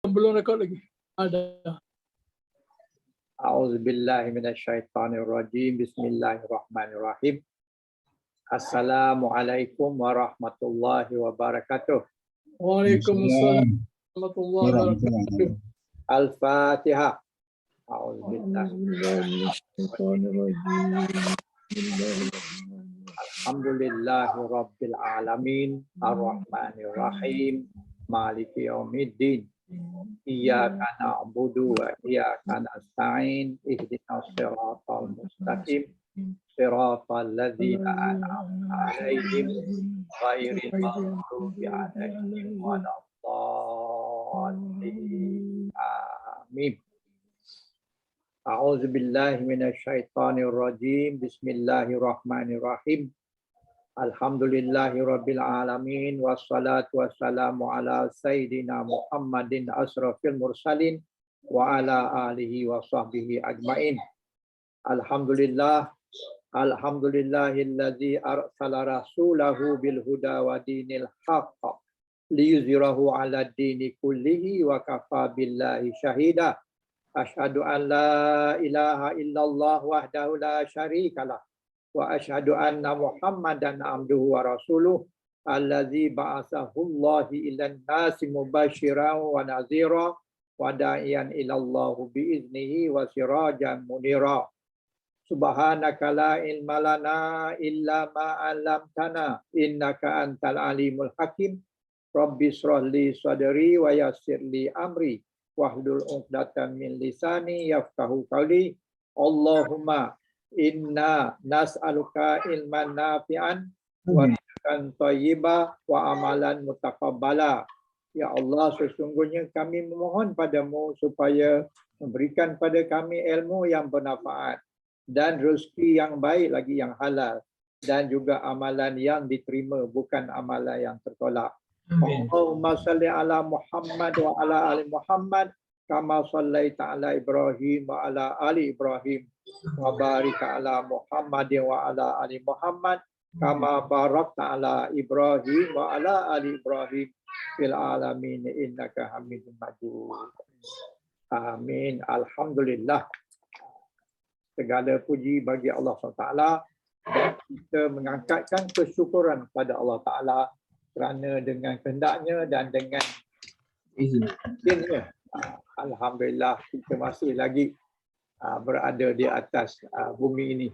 Belum rekod lagi. Ada. A'udzubillahi minasyaitonirrajim. Bismillahirrahmanirrahim. Assalamualaikum warahmatullahi wabarakatuh. Waalaikumsalam warahmatullahi wabarakatuh. Al-Fatihah. A'udzubillahi. Alhamdulillahi rabbil alamin. Ar-Rahmanir-Rahim. Maliki yaumiddin. Iyyaka na'budu wa iyyaka nasta'in. Ihdinas siratal mustaqim. Siratal ladzina an'amta 'alaihim ghairil maghdubi 'alaihim waladdallin. Amin. A'udzu billahi minasyaitonir rajim. Bismillahirrahmanirrahim. Alhamdulillahi rabbil alamin wassalatu wassalamu ala sayyidina Muhammadin asrafil mursalin wa ala alihi wa sahbihi ajmain. Alhamdulillahilladzi arsala rasulahu bil huda wa dinil haqq liyuzhirahu 'ala dini kullihi wa kafa billahi syahida. Asyhadu an la ilaha illallah wahdahu la syarikalah wa asyhadu anna Muhammadan abduhu wa rasuluh allazi ba'atsahu Allahu ilan nasi mubasysyiran wa nadhira wa da'iyan ila Allah bi iznihi wa sirajan munira. Subhanaka la ilma lana illa ma 'allamtana innaka antal alimul hakim. Rabbi shrah li sadri wa yassir li amri wahlul 'uqdatam min lisani yafqahu qawli. Allahumma inna nas'aluka ilman nafi'an wa rizqan thayyiba wa amalan mutaqabbala. Ya Allah, sesungguhnya kami memohon padamu supaya memberikan pada kami ilmu yang bermanfaat dan rezeki yang baik lagi yang halal dan juga amalan yang diterima, bukan amalan yang tertolak. Allahumma salli ala Muhammad wa ala ali Muhammad kama sallaita ala Ibrahim wa ala ali Ibrahim wa barik ala Muhammad wa ala ali Muhammad kama barakta ala Ibrahim wa ala ali Ibrahim fil alamin innaka Hamidum Majid. Amin. Alhamdulillah. Segala puji bagi Allah SWT dan kita mengangkatkan kesyukuran kepada Allah Taala kerana dengan kehendaknya dan dengan izinnya, alhamdulillah kita masih lagi berada di atas bumi ini,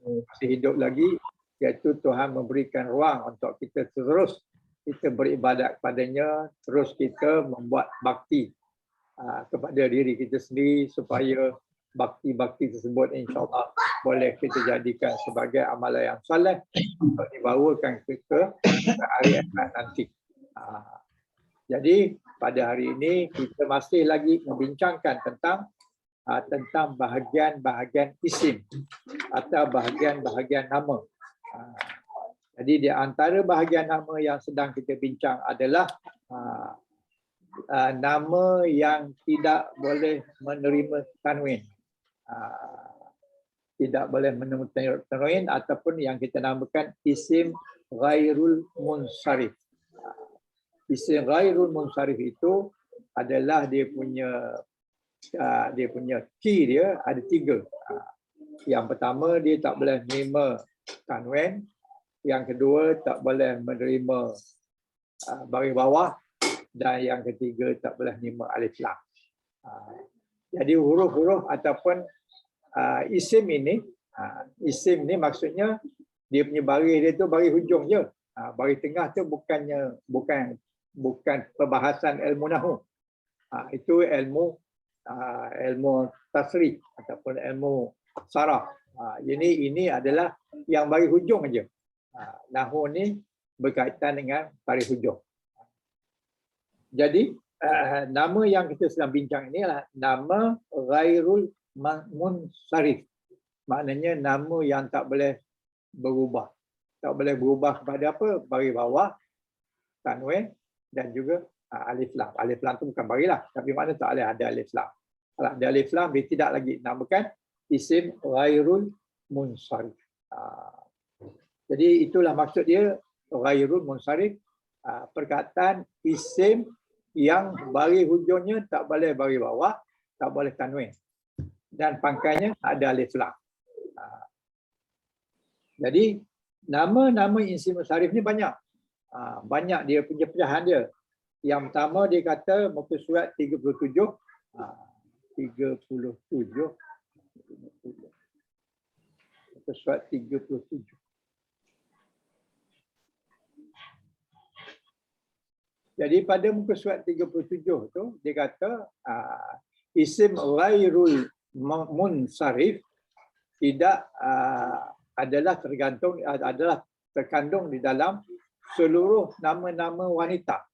masih hidup lagi, iaitu Tuhan memberikan ruang untuk kita terus kita beribadat kepadanya, terus kita membuat bakti kepada diri kita sendiri supaya bakti-bakti tersebut insya-Allah boleh kita jadikan sebagai amalan yang soleh untuk dibawakan kita ke hari akhirat nanti. Jadi pada hari ini kita masih lagi membincangkan tentang bahagian-bahagian isim atau bahagian-bahagian nama. Jadi di antara bahagian nama yang sedang kita bincang adalah nama yang tidak boleh menerima tanwin. Tidak boleh menerima tanwin ataupun yang kita namakan isim ghairul munsharif. Isim ghairul munsharif itu adalah dia punya key dia ada 3. Yang pertama, dia tak boleh menerima tanwin. Yang kedua, tak boleh menerima baris bawah. Dan yang ketiga, tak boleh menerima alif lam. Jadi huruf-huruf ataupun isim ini maksudnya dia punya baris dia tu baris hujung je. Baris tengah tu bukan perbahasan ilmu nahwu. Itu ilmu tasrif ataupun ilmu saraf. Ini adalah yang baris hujung aja. Nahwu ni berkaitan dengan baris hujung. Jadi nama yang kita sedang bincang ini adalah nama ghairul munsharif. Maknanya nama yang tak boleh berubah. Tak boleh berubah kepada apa? Baris bawah, tanwin dan juga alif lam. Alif lam tu bukan baris lah, tapi makna tak boleh ada alif lam. Kalau ada alif lam, dia tidak lagi namakan isim ghairul munsharif. Jadi itulah maksud dia ghairul munsharif, perkataan isim yang bari hujungnya tak boleh bari bawah, tak boleh tanwin. Dan pangkainya ada alif lam. Jadi nama-nama isim munsharif ni banyak. Banyak dia punya pecahan dia. Yang pertama dia kata muka surat 37. 37. Muka surat 37. Jadi pada muka surat 37 tu dia kata isim ghairul munsharif tidak adalah terkandung di dalam seluruh nama-nama wanita.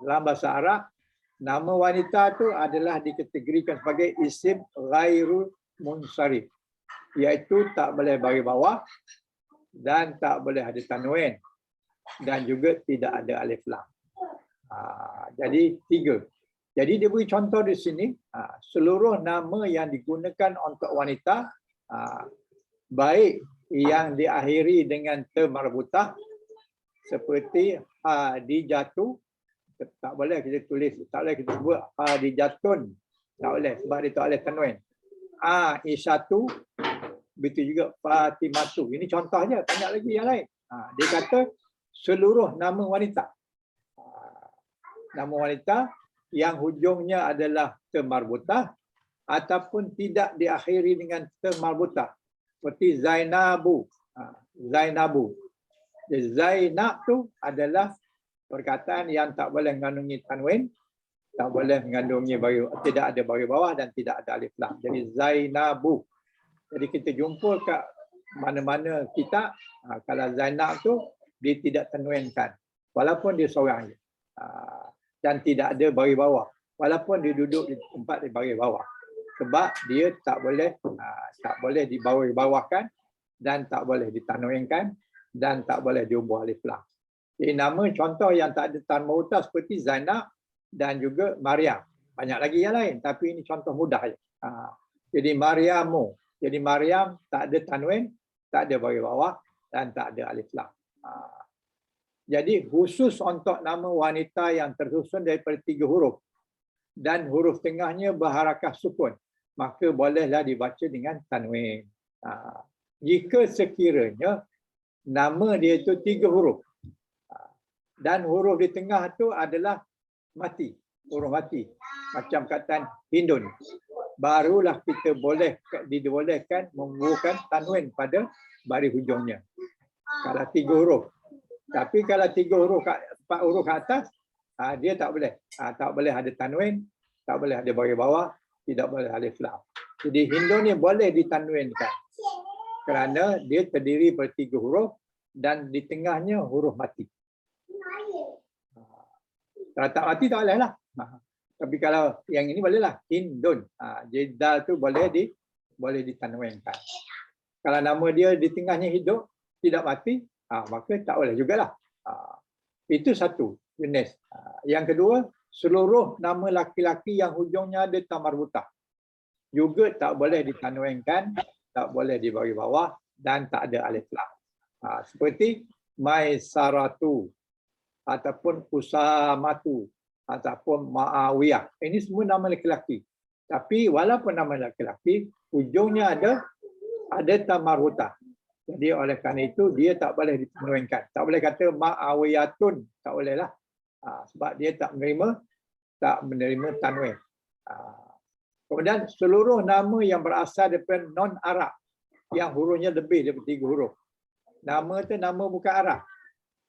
Dalam bahasa Arab, nama wanita tu adalah dikategorikan sebagai isim ghairul munsharif, iaitu tak boleh bagi bawah dan tak boleh ada tanwin dan juga tidak ada alif lam. Jadi 3. Jadi dia beri contoh di sini, seluruh nama yang digunakan untuk wanita, baik yang diakhiri dengan ta marbutah seperti hadijatu, tak boleh kita tulis, tak boleh kita sebut hadijatun, tak boleh sebab dia tak boleh tanwin. Aisyatu, begitu juga Fatimatu. Ini contohnya, banyak lagi yang lain. Dia kata seluruh nama wanita. Nama wanita yang hujungnya adalah ta marbutah ataupun tidak diakhiri dengan ta marbutah. Seperti Zainabu. Zainabu. Zainab tu adalah perkataan yang tak boleh mengandungi tanwin, tak boleh mengandungi tidak ada bagi bawah dan tidak ada alif lam. Jadi Zainabu. Jadi kita jumpa kat mana-mana kita, kalau Zainab tu dia tidak tanwinkan walaupun dia seorang je. Dan tidak ada bagi bawah walaupun dia duduk di tempat di bagi bawah, sebab dia tak boleh dibawah-bawahkan dan tak boleh ditanwinkan dan tak boleh diubah alif lam. Jadi nama contoh yang tak ada tanwin mutah seperti Zainab dan juga Maryam. Banyak lagi yang lain tapi ini contoh mudah je. Jadi Maryamu. Jadi Maryam tak ada tanwin, tak ada bagi bawah dan tak ada alif lam. Jadi khusus untuk nama wanita yang tersusun daripada 3 huruf dan huruf tengahnya berharakah sukun, maka bolehlah dibaca dengan tanwin. Jika sekiranya nama dia itu 3 huruf dan huruf di tengah itu adalah mati, huruf mati, macam kataan Hindun, barulah kita dibolehkan membubuhkan tanwin pada baris hujungnya. Kalau 3 huruf. Tapi kalau 3 huruf, 4 huruf ke atas, dia tak boleh. Tak boleh ada tanwin, tak boleh ada bagi bawah, tidak boleh alif lam. Jadi Hindun ni boleh ditanwinkan kerana dia terdiri dari 3 huruf dan di tengahnya huruf mati. Kalau tak mati tak boleh lah. Tapi kalau yang ini bolehlah, Hindun. Jadi dal tu boleh ditanwinkan. Kalau nama dia di tengahnya hidup, tidak mati, maka tak boleh jugalah. Itu satu jenis. Yang kedua, seluruh nama laki-laki yang hujungnya ada ta marbutah juga tak boleh ditanwinkan, tak boleh dibagi bawah dan tak ada alif lam. Seperti Maisaratu ataupun Usamatu ataupun Ma'awiyah. Ini semua nama laki-laki. Tapi walaupun nama laki-laki, hujungnya ada ta marbutah. Jadi oleh kerana itu dia tak boleh ditanwinkan. Tak boleh kata Ma'awiyatun, tak boleh lah. Sebab dia tak menerima tanwin. Kemudian seluruh nama yang berasal daripada non-Arab yang hurufnya lebih daripada 3 huruf. Nama tu nama bukan Arab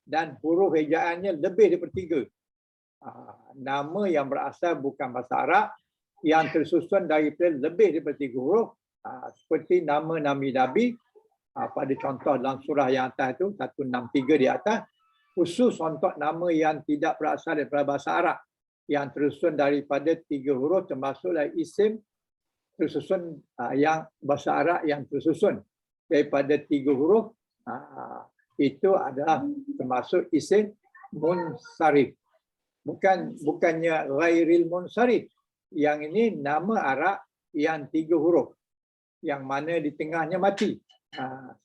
dan huruf ejaannya lebih daripada 3. Nama yang berasal bukan bahasa Arab yang tersusun daripada lebih daripada 3 huruf, seperti nama Nabi pada contoh dalam surah yang atas itu 163 di atas, khusus untuk nama yang tidak berasal daripada bahasa Arab yang tersusun daripada 3 huruf, termasuklah isim tersusun yang bahasa Arab yang tersusun daripada 3 huruf, itu adalah termasuk isim munsharif. Bukannya ghairil munsharif. Yang ini nama Arab yang 3 huruf yang mana di tengahnya mati.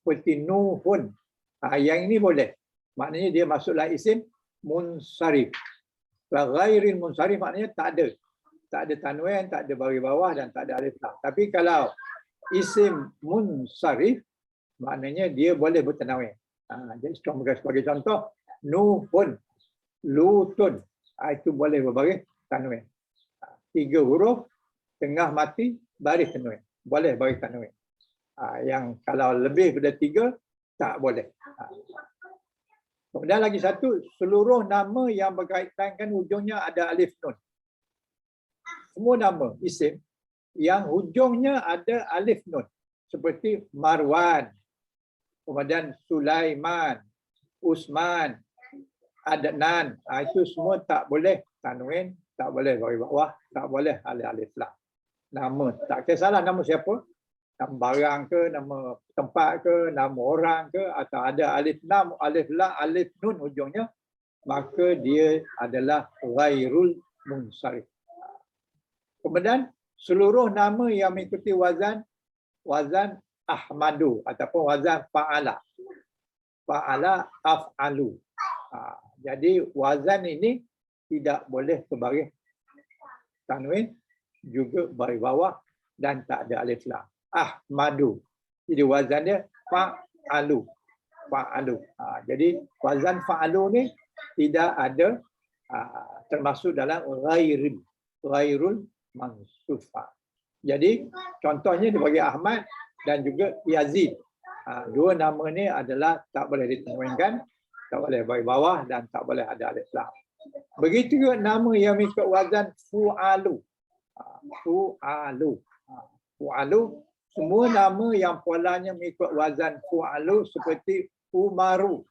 Seperti Nuhun. Yang ini boleh. Maknanya dia masuklah isim munsharif. Kalau ghairil munsharif maknanya tak ada tanwin, tak ada baris bawah dan tak ada alif lam. Tapi kalau isim munsharif maknanya dia boleh bertanwin. Jadi sebagai contoh, Nuhun, Lutun, itu boleh berbaris tanwin. 3 huruf, tengah mati, baris tanwin. Boleh baris tanwin. Yang kalau lebih daripada 3, tak boleh. Kemudian lagi satu, seluruh nama yang berkaitan kan hujungnya ada alif nun. Semua nama isim yang hujungnya ada alif nun. Seperti Marwan, kemudian Sulaiman, Usman, Adnan. Itu semua tak boleh tanwin, tak boleh baris bawah, tak boleh alif lam. Nama, tak kisahlah nama siapa. Nama barang ke, nama tempat ke, nama orang ke, atau ada alif lam, alif nun hujungnya, maka dia adalah ghairul munsharif. Kemudian seluruh nama yang mengikuti wazan ahmadu ataupun wazan fa'ala. Fa'ala af'alu. Jadi wazan ini tidak boleh berbaris tanwin, juga baris bawah dan tak ada alif lam. Ahmadu. Jadi wazan dia fa'alu. Fa'alu. Jadi wazan fa'alu ni tidak ada termasuk dalam ghairul mansufa. Jadi contohnya dia bagi Ahmad dan juga Yazid. Dua nama ni adalah tak boleh ditanwinkan, tak boleh baris bawah dan tak boleh ada alif lam. Begitu juga nama yang mengikut wazan fu'alu. Fu'alu. Fu'alu. Semua nama yang polanya mengikut wazan fu'alu seperti Umaru.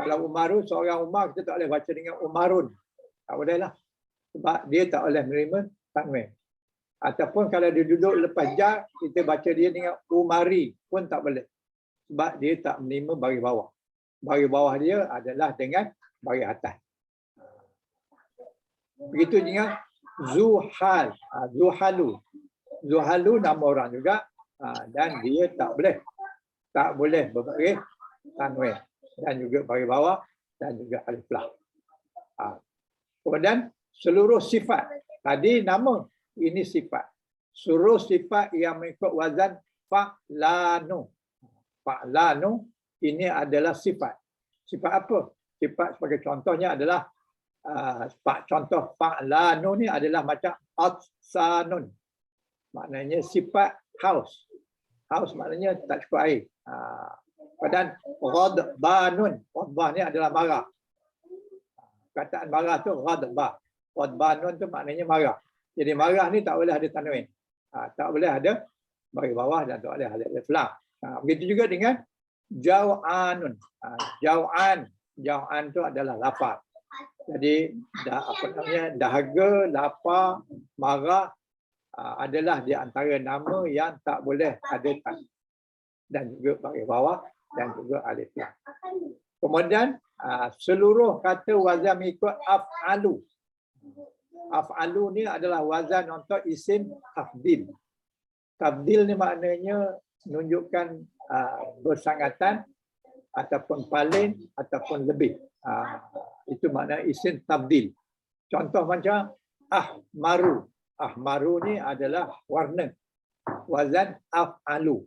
Kalau Umaru, seorang Umar, kita tak boleh baca dengan Umarun. Tak boleh lah. Sebab dia tak boleh menerima tanwin. Ataupun kalau dia duduk lepas jar, kita baca dia dengan Umari pun tak boleh. Sebab dia tak menerima baris bawah. Baris bawah dia adalah dengan baris atas. Begitu juga Zuhal. Zuhalu. Zuhalu nama orang juga, dan dia tak boleh berbaris tanwin dan juga baris bawah dan juga alif lam. Kemudian seluruh sifat, tadi nama, ini sifat. Seluruh sifat yang mengikut wazan fa'lanu. Fa'lanu ini adalah sifat. Sifat apa? Sifat sebagai contohnya adalah contoh fa'lanu ni adalah macam atsanun. Maknanya sifat haus. Haus maknanya tak cukup air. Dan ghadbanun. Ghadban ni adalah marah. Kataan marah tu ghadban. Ghadbanun tu maknanya marah. Jadi marah ni tak boleh ada tanwin. Tak boleh ada baris bawah dan tak boleh ada alif lam. Begitu juga dengan jau'anun. Jau'an. Jau'an tu adalah lapar. Jadi dahaga, lapar, marah adalah di antara nama yang tak boleh ada tanwin dan juga baris bawah dan juga alif lam. Kemudian seluruh kata wazan mengikut af'alu. Af'alu ni adalah wazan untuk isim tafdil. Tafdil ni maknanya menunjukkan bersangatan ataupun paling ataupun lebih. Itu makna isim tafdil. Contoh macam ahmaru. Ahmaru ni adalah warna. Wazan af'alu.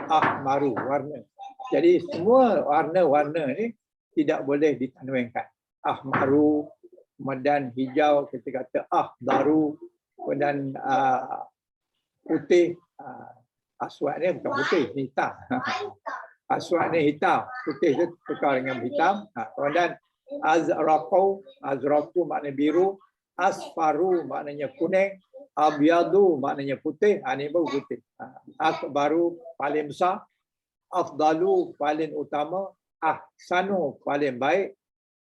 Ahmaru, warna. Jadi semua warna-warna ni tidak boleh ditanwinkan. Ahmaru, kemudian hijau, kita kata ahdaru, kemudian putih, aswad ni bukan putih, ni hitam. Aswad ni hitam, putih tu tukar dengan hitam. Kemudian azraqu, azraqu maknanya biru, asfaru maknanya kuning, abyadu maknanya putih, ini baru putih. Akbaru paling besar, afdalu paling utama, ahsanu paling baik,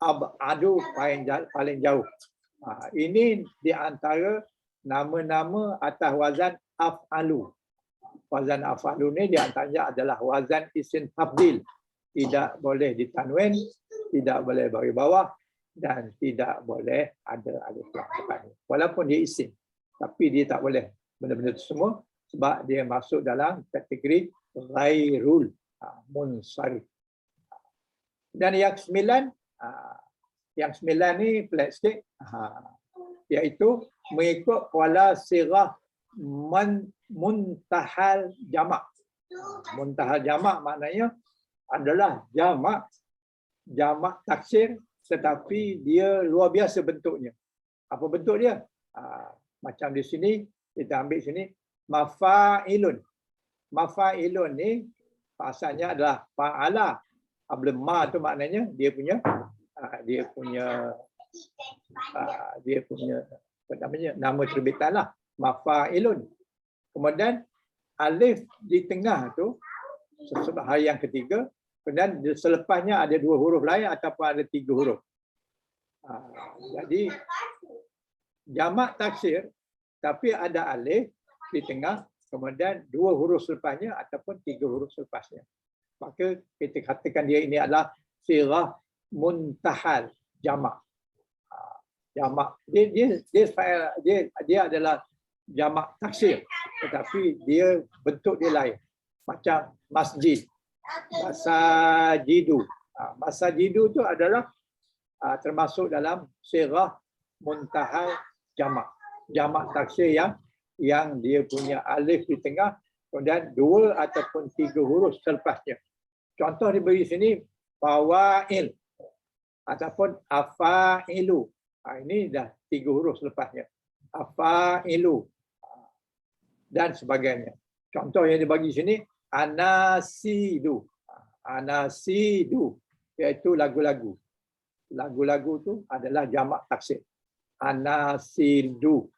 abadu paling jauh. Ini di antara nama-nama atas wazan af'alu. Wazan af'alu ni di antaranya adalah wazan isim tafdil. Tidak boleh ditanwin, tidak boleh baris bawah dan tidak boleh ada alif lam depan. Walaupun dia isim, tapi dia tak boleh benda-benda itu semua sebab dia masuk dalam kategori ghairul munsharif. Dan yang Yang 9 ni pelik sikit. Iaitu mengikut pola sirah muntahal jamak. Muntahal jamak maknanya adalah jamak taksir, tetapi dia luar biasa bentuknya. Apa bentuk dia? Macam di sini, kita ambil sini, mafa'ilun. Mafa'ilun ni asalnya adalah fa'ala. Apabila ma tu maknanya dia punya apa namanya, nama terbitan lah, mafa'ilun. Kemudian alif di tengah tu sebab hari yang ketiga, kemudian selepasnya ada 2 huruf lain ataupun ada 3 huruf. Jadi jamak taksir tapi ada alif di tengah, kemudian 2 huruf selepasnya ataupun 3 huruf selepasnya. Maka kita katakan dia ini adalah sirah muntahal jamak. Jamak dia adalah jamak taksir, tetapi dia bentuk dia lain. Macam masjid, masajidu. Masajidu tu adalah termasuk dalam sirah muntahal jamak. Jamak taksir yang dia punya alif di tengah, kemudian 2 ataupun 3 huruf selepasnya. Contoh diberi sini fawail ataupun afailu. Ini dah 3 huruf selepasnya. Afailu dan sebagainya. Contoh yang dibagi sini anasidu. Anasidu iaitu lagu-lagu. Lagu-lagu tu adalah jamak taksir. Anasidu.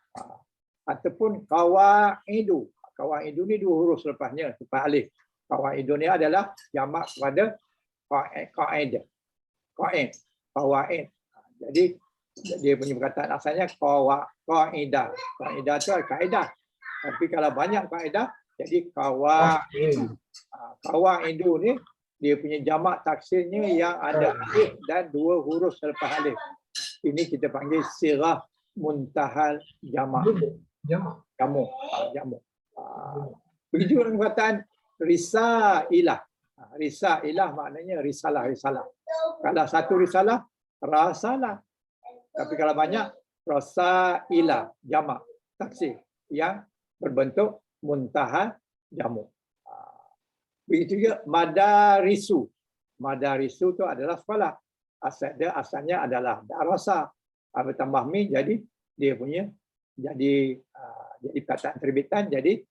Ataupun qawaidu. Qawaidu ni 2 huruf selepasnya, selepas alif. Qawaidu ni adalah jamak kepada qaid. Qaid. Qawaid. Jadi dia punya perkataan asalnya qaidah. Qaidah tu kaedah. Tapi kalau banyak kaedah jadi qawaidu. Qawaidu ni dia punya jamak taksirnya yang ada alif dan 2 huruf selepas alif. Ini kita panggil sirah muntahal jamak. Jamu. Begitu dengan perkataan risailah. Risailah maknanya risalah. Kalau satu risalah, rasalah. Tapi kalau banyak, rasailah, jamak, taksir yang berbentuk muntahal jamu. Begitu juga madarisu. Madarisu itu adalah sekolah. Asalnya adalah darasa. Bertambah mi, jadi dia punya jadi perkataan terbitan jadi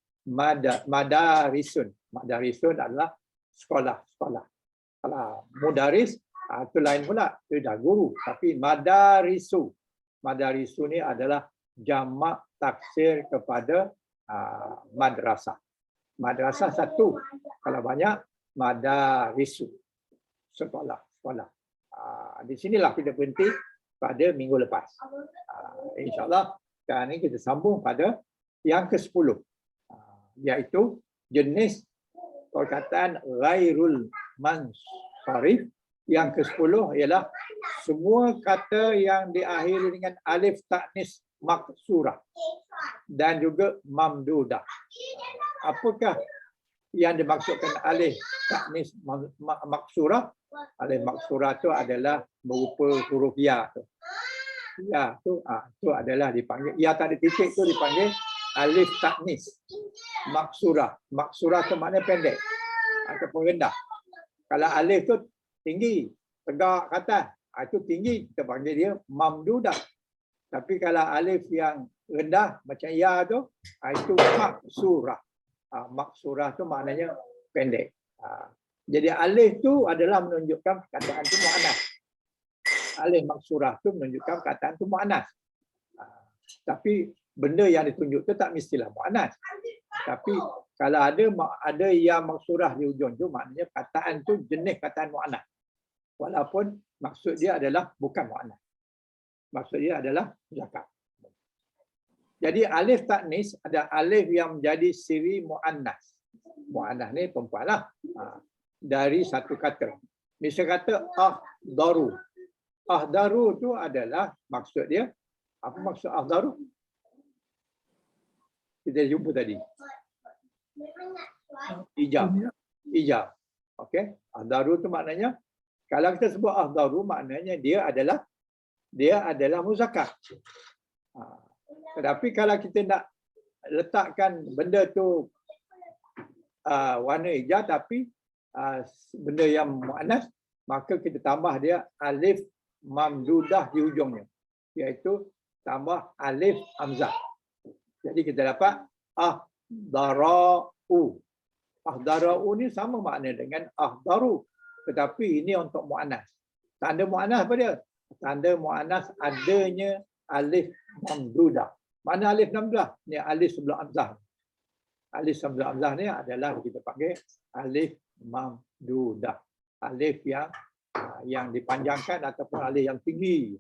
madarisun. Madarisun adalah sekolah. Kalau mudaris itu lain pula, itu dah guru. Tapi madarisu. Madarisu ni adalah jamak taksir kepada madrasah. Madrasah satu. Kalau banyak, madarisu. Sekolah. Di sinilah kita berhenti pada minggu lepas. InsyaAllah, sekarang ini kita sambung pada yang ke-10. Iaitu jenis perkataan ghairul mansharif. Yang ke-10 ialah semua kata yang diakhiri dengan alif taknis maksurah dan juga mamdudah. Apakah yang dimaksudkan alif taknis maksurah? Alif maksurah itu adalah berupa huruf ya tu. Ya tu adalah dipanggil, ya tak ada titik tu dipanggil alif taknis maksurah. Maksurah tu maknanya pendek ataupun rendah. Kalau alif tu tinggi, tegak ke atas, itu tinggi, kita panggil dia mamdudah. Tapi kalau alif yang rendah macam ya tu, itu maksurah. Maksurah tu maknanya pendek. Jadi alif tu adalah menunjukkan perkataan tu muannas. Alif maksurah tu menunjukkan perkataan tu muannas. Tapi benda yang ditunjuk tu tak mestilah muannas. Tapi kalau ada yang maksurah di ujung tu, maknanya perkataan tu jenis perkataan muannas. Walaupun maksud dia adalah bukan muannas. Maksud dia adalah muzakkar. Jadi alif taknis ada alif yang menjadi siri muannas. Muannas ni perempuan lah. Dari satu kata. Misal kata ahdaru. Ahdaru tu adalah maksud dia. Apa maksud ahdaru? Kita jumpa tadi. Ijab. Okey. Ahdaru tu maknanya, kalau kita sebut ahdaru maknanya dia adalah dia adalah muzakkar. Tetapi kalau kita nak letakkan benda tu warna hijau tapi benda yang muannas, maka kita tambah dia alif mamdudah di hujungnya, iaitu tambah alif hamzah. Jadi kita dapat ahdarau. Ahdarau ni sama makna dengan ahdaru, tetapi ini untuk muannas. Tanda muannas apa dia? Tanda muannas adanya alif mamdudah. Mana alif mamdudah? Ni alif sebelum hamzah. Alif sebelum hamzah ni adalah kita panggil alif mamdudah. Alif yang dipanjangkan ataupun alif yang tinggi.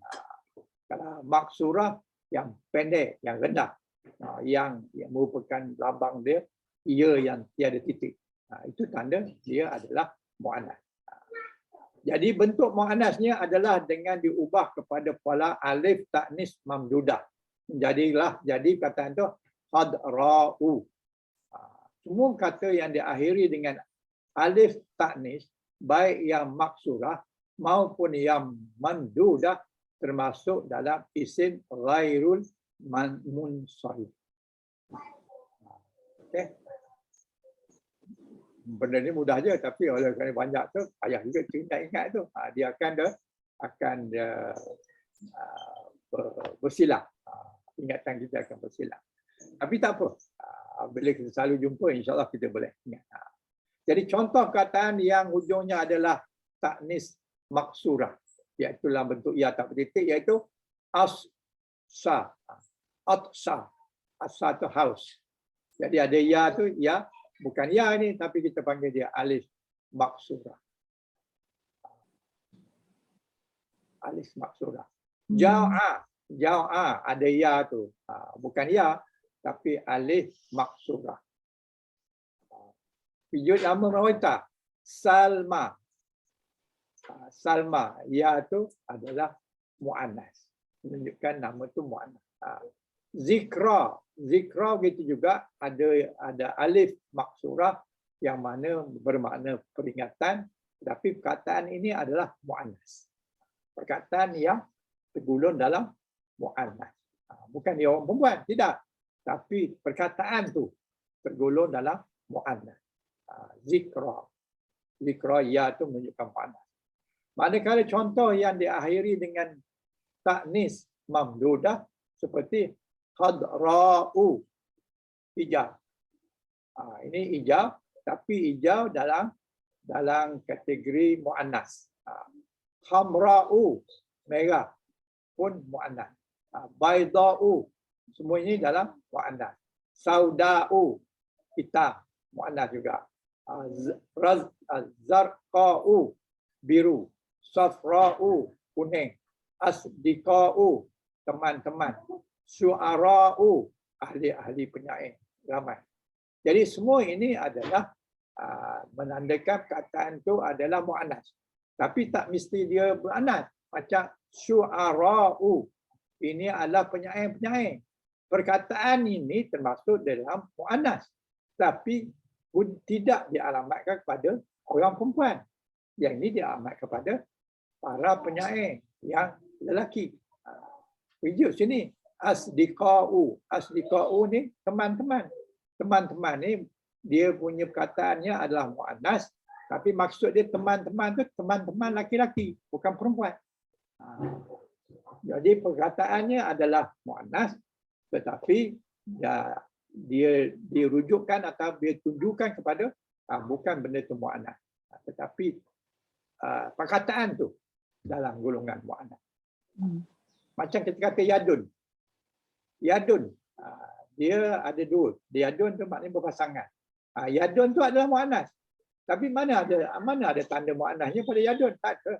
Kalau maksurah yang pendek, yang rendah, yang merupakan lambang dia ia yang tiada titik. Itu tanda dia adalah muannas. Jadi bentuk muannasnya adalah dengan diubah kepada pola alif taknis mamdudah. Jadi kataan itu hadra'u. Semua kata yang diakhiri dengan alif taknis, baik yang maksurah maupun yang mamdudah, termasuk dalam isim ghairul munsharif. Okey. Benda ni mudah je, tapi oleh kerana banyak tu payah juga ingat tu. Dia akan bersilap. Ingatan kita akan bersilap. Tapi tak apa. Bila kita selalu jumpa, insya-Allah kita boleh ingat. Jadi contoh kataan yang hujungnya adalah taknis maksurah, iaitu dalam bentuk ya tak bertitik, iaitu assa. Atsa. Assa tu house. Jadi ada ya tu, ya bukan ya ni, tapi kita panggil dia alif maksurah. Alif maksurah. Jau'a ada ya tu. Bukan ya, tapi alif maksurah. Wujud nama wanita Salma. Salma, ya tu adalah muannas. Menunjukkan nama tu muannas. Zikra gitu juga ada alif maksurah yang mana bermakna peringatan, tapi perkataan ini adalah muannas. Perkataan yang tergolong dalam muannas. Bukan dia orang perempuan, tidak. Tapi perkataan tu tergolong dalam muannas. Zikra. Zikra ya tu menunjukkan muannas. Manakala contoh yang diakhiri dengan taknis mamdudah seperti hadra'u, hijau. Ini hijau, tapi hijau dalam kategori muannas. Hamra'u, merah pun muannas. Bayda'u, semua ini dalam muannas. Sauda'u, hitam, muannas juga. Zarqa'u, biru. Safra'u, kuning. Asdiqa'u, teman-teman. Syu'ara'u, ahli-ahli penyair, ramai. Jadi semua ini adalah menandakan perkataan itu adalah muannas. Tapi tak mesti dia muannas. Macam syu'ara'u, ini adalah penyair-penyair. Perkataan ini termasuk dalam muannas, tapi tidak dialamatkan kepada orang perempuan. Yang ini dialamatkan kepada para penyair yang lelaki. Wujud sini asdiqa'u. Asdiqa'u ni teman-teman. Teman-teman ni dia punya perkataannya adalah muannas, tapi maksud dia teman-teman tu teman-teman laki-laki, bukan perempuan. Jadi perkataannya adalah muannas, tetapi dia dirujukkan atau dia tunjukkan kepada bukan benda tu muannas, tetapi perkataan tu dalam golongan muannas. Macam kita kata yadun. Yadun, dia ada dua. Yadun tu maknanya berpasangan. Yadun tu adalah muannas. Tapi mana ada tanda muannasnya pada yadun? Tak ada.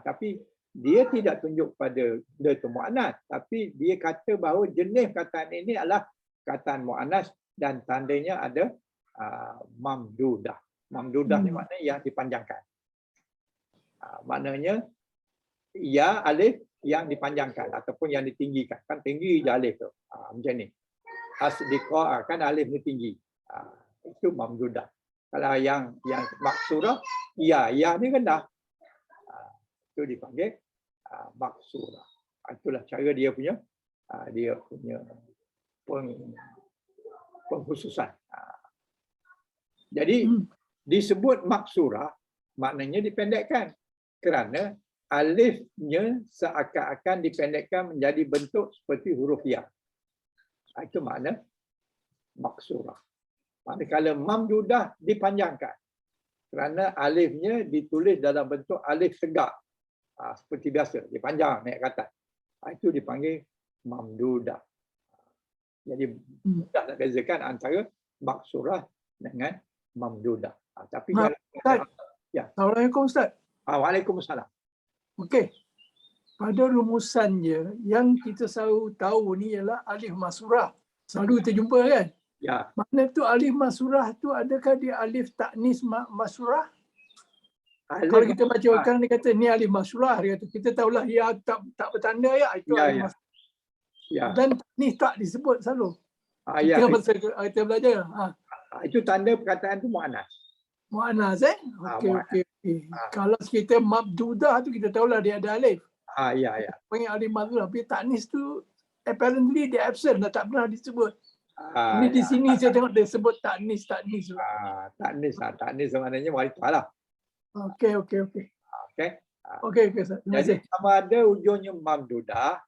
Tapi dia tidak tunjuk pada dia tu muannas, tapi dia kata bahawa jenis perkataan ini adalah perkataan muannas dan tandanya ada mamdudah. Mamdudah ni maknanya yang dipanjangkan. Maknanya ya alif yang dipanjangkan ataupun yang ditinggikan. Kan tinggi je alif tu. Macam ni. Asdiqa kan alif ni tinggi. Itu mamdudah. Kalau yang maksurah, ya ni rendah. Itu dipanggil maksurah. Itulah cara dia punya pengkhususan. Jadi disebut maksurah maknanya dipendekkan kerana alifnya seakan-akan dipendekkan menjadi bentuk seperti huruf ya. Itu makna maksurah. Manakala mamdudah dipanjangkan kerana alifnya ditulis dalam bentuk alif tegak. Seperti biasa, dipanjang naik ke atas. Itu dipanggil mamdudah. Jadi mudah nak bezakan antara maksurah dengan mamdudah. Tapi dalam Assalamualaikum Ustaz. Waalaikumsalam. Okey. Pada rumusannya yang kita selalu tahu ni ialah alif masurah. Selalu kita jumpa kan? Ya. Mana tu alif masurah tu adakah dia alif taknis masurah? Kalau kita baca orang dia kata ni alif masurah, dia kata kita tahulah ya tak bertanda ya itu alif masurah. Ya. Dan taknis tak disebut selalu. Kita masa kita belajar. Itu tanda perkataan tu muannas. Muannas okey. Kalau kita mabdudah tu kita tahulah dia ada alif. Ya. Panggil alif masurah. Tapi taknis tu apparently dia absent dah, tak pernah disebut. Ini di sini saya tengok dia sebut taknis. Taknis maknanya wanita lah. Okey. Okey Ustaz. Jadi sama ada ujungnya mamdudah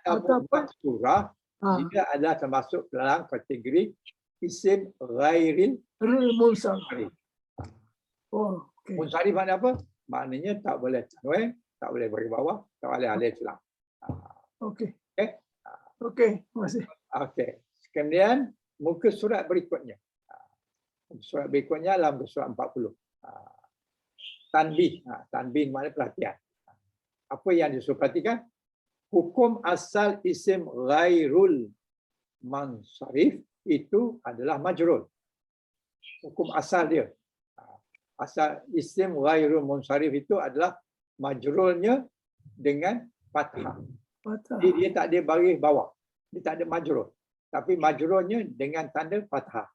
atau maksurah, dia adalah termasuk dalam kategori isim ghairil munsharif. Okey. Munsharif makna apa? Maknanya tak boleh tanwin, tak boleh bagi bawah, tak boleh alif lam. Okey. Okey, terima kasih. Okey. Kemudian muka surat berikutnya. Surat berikutnya dalam surat 40. Tanbih. Tanbih makna perhatian. Apa yang disuruh perhatikan? Hukum asal isim ghairul munsharif itu adalah majrur. Hukum asal dia. Asal isim ghairul munsharif itu adalah majrurnya dengan fathah. Jadi dia tak ada baris bawah. Dia tak ada majrur. Tapi majrurnya dengan tanda fathah.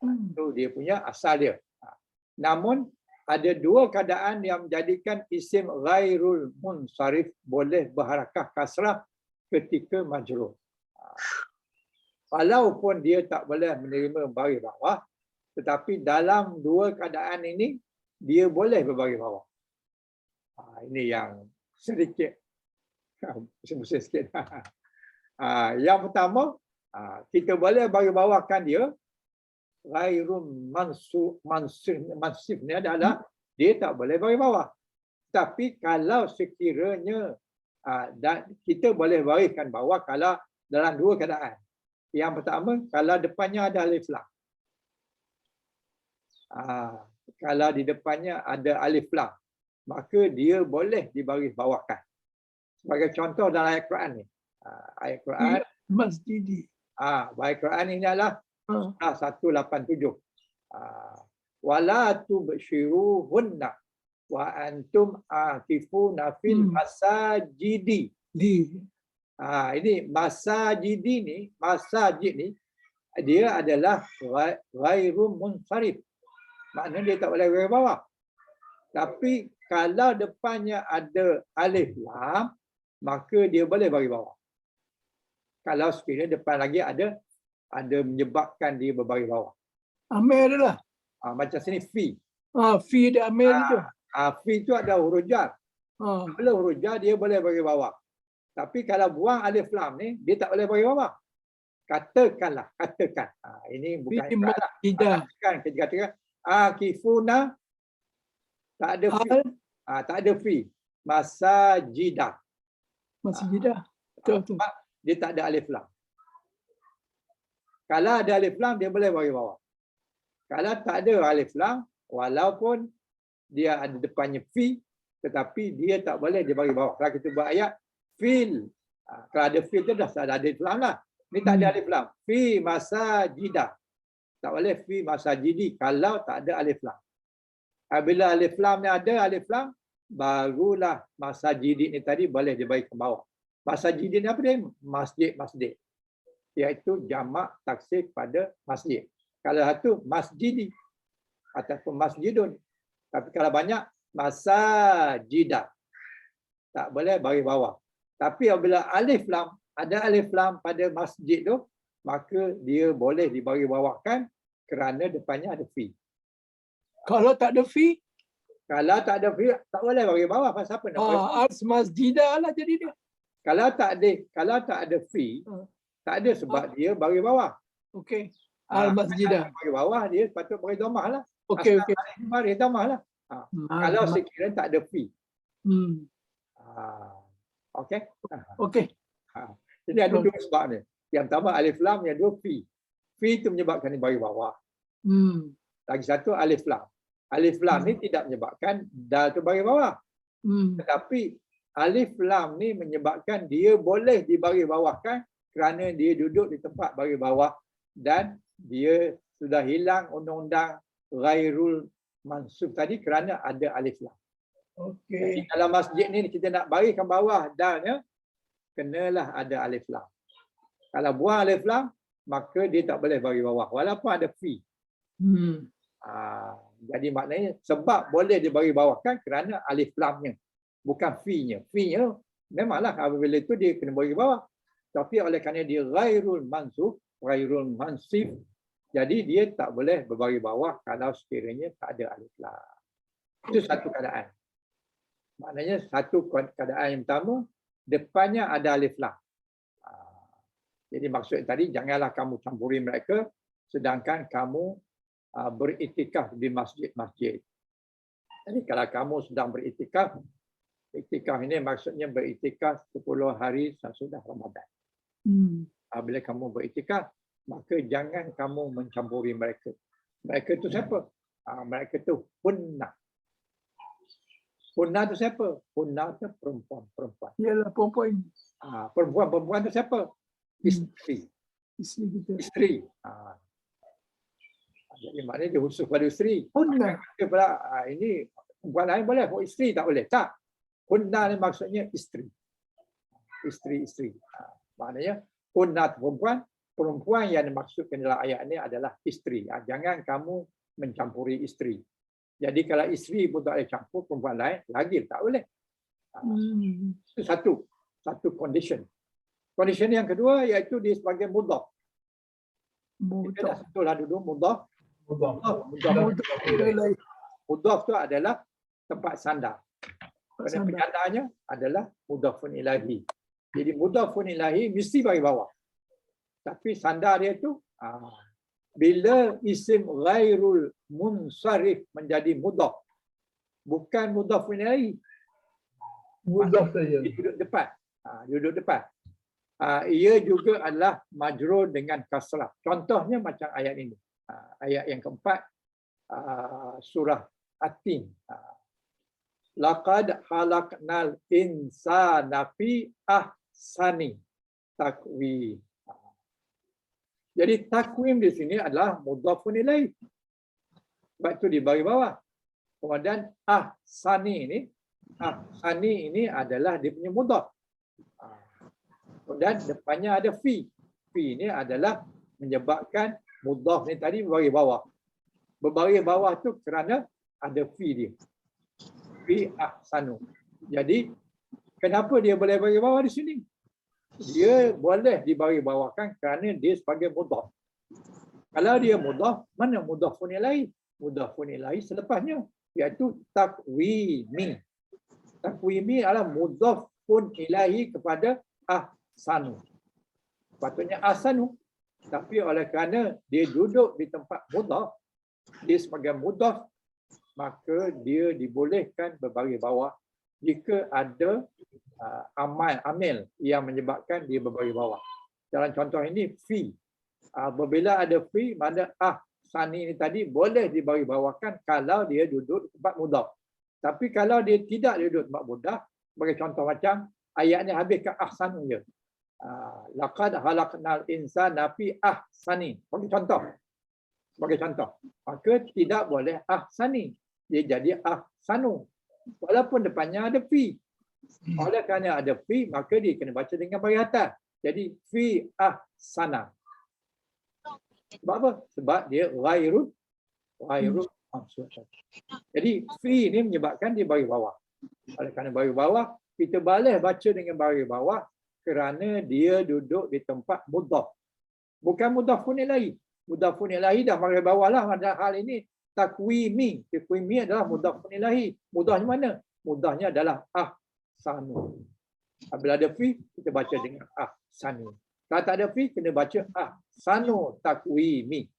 Itu dia punya asal dia. Namun ada dua keadaan yang menjadikan isim ghairul munsharif boleh berharakah kasrah ketika majrur. Walaupun dia tak boleh menerima baris bawah, tetapi dalam dua keadaan ini dia boleh berbaris bawah. Ini yang sedikit pusing-pusing sikit. Yang pertama, kita boleh bagi bawahkan dia ghairul mansif ni adalah dia tak boleh bagi bawah. Tapi kalau sekiranya dan kita boleh bariskan bawah kalau dalam dua keadaan. Yang pertama, kalau depannya ada alif lam. Kalau di depannya ada alif lam, maka dia boleh dibaris bawahkan. Sebagai contoh dalam ayat Quran ni. Ayat Quran Masjidi. Ayat Quran ini adalah surah 187. Wala tubshiruhunna wa antum akifuna fil masajidi. Ini masajidi ni, masajid ni dia adalah ghairu munsharif. Maknanya dia tak boleh bagi bawah. Tapi kalau depannya ada alif lam, maka dia boleh bagi bawah. Kalau sekiranya depan lagi ada menyebabkan dia berbaris bawah. Amir adalah. Macam sini fi. Fi ada amir itu. Fi itu ada huruf jar. Bila huruf jar dia boleh bagi bawah. Tapi kalau buang alif lam ni dia tak boleh bagi bawah. Katakan. Ini bukan katakan. Kita katakan akifuna tak ada fi. Tak ada fi. Masajidah. Betul. Dia tak ada alif lam. Kalau ada alif lam, dia boleh bagi bawah. Kalau tak ada alif lam, walaupun dia ada depannya fi, tetapi dia tak boleh dia bagi bawah. Kalau kita buat ayat, fil. Kalau ada fil tu dah ada alif lam lah. Ini tak ada alif lam. Fi masajidah. Tak boleh fi masajidi kalau tak ada alif lam. Bila alif lam ni ada alif lam, barulah masajidi ni tadi boleh dibagi ke bawah. Masajidi ni apa dia? Masjid. Iaitu jamak taksir pada masjid. Kalau satu masjidi ataupun masjidun. Tapi kalau banyak masajidah. Tak boleh bagi bawah. Tapi apabila alif lam, ada alif lam pada masjid tu, maka dia boleh dibagi bawahkan kerana depannya ada fi. Kalau tak ada fi, Kalau tak ada fi, tak boleh bagi bawah. Pasal apa nak bagi bawah? as masjidah lah jadi dia. Kalau tak ada fi, tak ada sebab dia bagi bawah. Okey. Al masjidah. Bagi bawah dia patut bagi domah lah. Okey, okey. Bagi domah lah. Kalau sekiranya tak ada fi. Okey. Okey. Jadi ada dua sebab ni. Yang pertama alif lam, yang dua fi. Fi itu menyebabkan dia bagi bawah. Lagi satu alif lam. Alif lam ni tidak menyebabkan dal tu bagi bawah. Tetapi alif lam ni menyebabkan dia boleh dibagi bawahkan kerana dia duduk di tempat bagi bawah dan dia sudah hilang undang-undang ghairul mansub tadi kerana ada alif lam. Jadi Okey. dalam masjid ni kita nak bagikan bawah dalnya, kenalah ada alif lam. Kalau buang alif lam, maka dia tak boleh bagi bawah walaupun ada fi. Jadi maknanya sebab boleh dibagi bawahkan kerana alif lamnya, bukan fi-nya. Fi-nya memanglah apabila itu dia kena bagi bawah. Tapi oleh kerana dia ghairul mansub, ghairul mansif, jadi dia tak boleh berbagi bawah kalau sekiranya tak ada alif lam. Itu satu keadaan. Maknanya satu keadaan yang pertama, depannya ada alif lam. Jadi maksud tadi, janganlah kamu campuri mereka sedangkan kamu beriktikaf di masjid-masjid. Jadi kalau kamu sedang beriktikaf, iktikaf ini maksudnya beriktikaf 10 hari sesudah Ramadan. Bila kamu beriktikaf, maka jangan kamu mencampuri mereka. Mereka itu siapa? Mereka itu hunnah. Hunnah itu siapa? Hunnah itu perempuan-perempuan. Yalah perempuan. Perempuan-perempuan itu siapa? Isteri. Isteri kita. Isteri. Jadi maknanya dia khusus pada isteri. Hunnah. Dia pula, ini perempuan lain boleh, isteri tak boleh. Tak. Hunnah ni maksudnya isteri. Isteri-isteri. Maknanya hunnah perempuan yang dimaksudkan dalam ayat ini adalah isteri. Jangan kamu mencampuri isteri. Jadi kalau isteri pun tak boleh campur, perempuan lain lagi tak boleh. Itu satu condition. Condition yang kedua iaitu dia sebagai mudhaf. Kita dah sentuhlah dulu mudhaf. Mudhaf tu adalah tempat sandar. Penyandarnya adalah mudhafun ilahi. Jadi mudhafun ilahi mesti bagi bawah. Tapi sandar dia tu bila isim ghairul munsarif menjadi mudhaf, bukan mudhafun ilahi. Mudhaf saja. Duduk depan. Duduk depan. Ia juga adalah majrur dengan kasrah. Contohnya macam ayat ini. Ayat yang keempat, surah At-Tin. Laqad khalaqnal insana fi ahsani taqwim. Jadi takwim di sini adalah mudhafun ilaih. Sebab itu di bawah. Kemudian ahsani ini adalah dia punya mudhaf. Dan depannya ada fi. Fi ini adalah menyebabkan mudhaf ni tadi berbagi bawah. Berbagi bawah tu kerana ada fi dia. Fi ahsanu. Jadi kenapa dia boleh bagi bawah di sini? Dia boleh dibagi bawahkan kerana dia sebagai mudhaf. Kalau dia mudhaf, mana mudhafun ilaih? Mudhafun ilaih selepasnya iaitu takwimi. Takwimi adalah mudhafun ilahi kepada ahsanu. Patutnya ahsanu. Tapi oleh kerana dia duduk di tempat mudhaf, dia sebagai mudhaf, maka dia dibolehkan berbagi bawah jika ada amil yang menyebabkan dia berbagi bawah. Dalam contoh ini fi. Apabila ada fi, mana ahsani ini tadi boleh dibagi bawahkan kalau dia duduk di tempat mudhaf. Tapi kalau dia tidak duduk di tempat mudhaf, sebagai contoh macam ayatnya habiskan ahsanu je. Laqad khalaqnal insana fi ahsani. Sebagai contoh. Maka tidak boleh ahsani. Dia jadi ahsanu. Walaupun depannya ada fi. Oleh kerana ada fi, maka dia kena baca dengan bagi atas. Jadi fi ahsana. Sebab apa? Sebab dia ghairul maksud. Jadi fi ini menyebabkan dia bagi bawah. Oleh kerana bagi bawah, kita boleh baca dengan baris bawah kerana dia duduk di tempat mudhaf. Bukan mudhafun ilaih. Mudhafun ilaih dah baris bawah lah. Pada hal ini takwimi. Takwimi adalah mudhafun ilaih. Mudahnya mana? Mudahnya adalah ahsanu. Bila ada fi, kita baca dengan ahsanu. Kalau tak ada fi, kena baca ahsanu takwimi.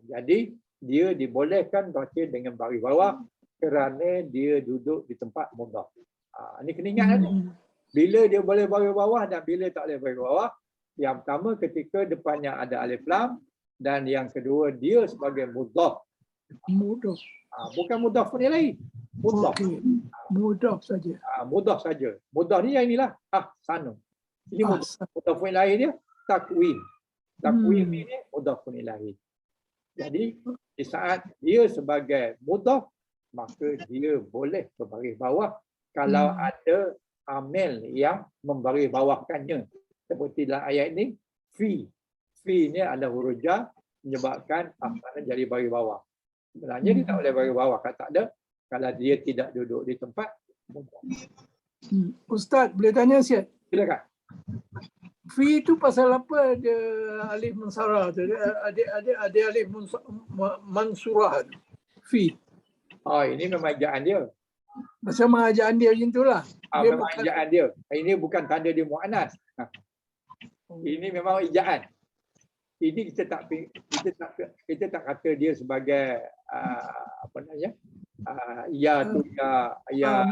Jadi dia dibolehkan baca dengan baris bawah kerana dia duduk di tempat mudhaf. Ini kena ingat ni. Bila dia boleh baris bawah dan bila tak boleh baris bawah. Yang pertama ketika depannya ada alif lam dan yang kedua dia sebagai mudhaf. Mudhaf. Bukan mudhaf pun lain. Mudhaf. Mudhaf saja. Mudhaf saja. Mudhaf ni yang inilah ahsanu. Ini mudhaf pun lain dia takwim. Takwim ini mudhaf pun lain. Jadi di saat dia sebagai mudhaf maka dia boleh berbaris bawah kalau ada amil yang membaris bawahkannya. Seperti dalam ayat ini, fi. Fi ni adalah huruf jar menyebabkan ahsana jadi baris bawah. Sebenarnya dia tak boleh baris bawah kalau tak ada, kalau dia tidak duduk di tempat mudhaf. Ustaz, boleh tanya sikit? Silakan. Fi itu pasal apa dia alif mansarah tu? Ada alif mansurah tu. Fi. Ini memang ejaan dia. Pasal ejaan dia macam itulah. Memang ejaan dia. Ini bukan tanda dia muannas. Ini memang ejaan. Ini kita tak kata dia sebagai apa namanya? Ya tu ya.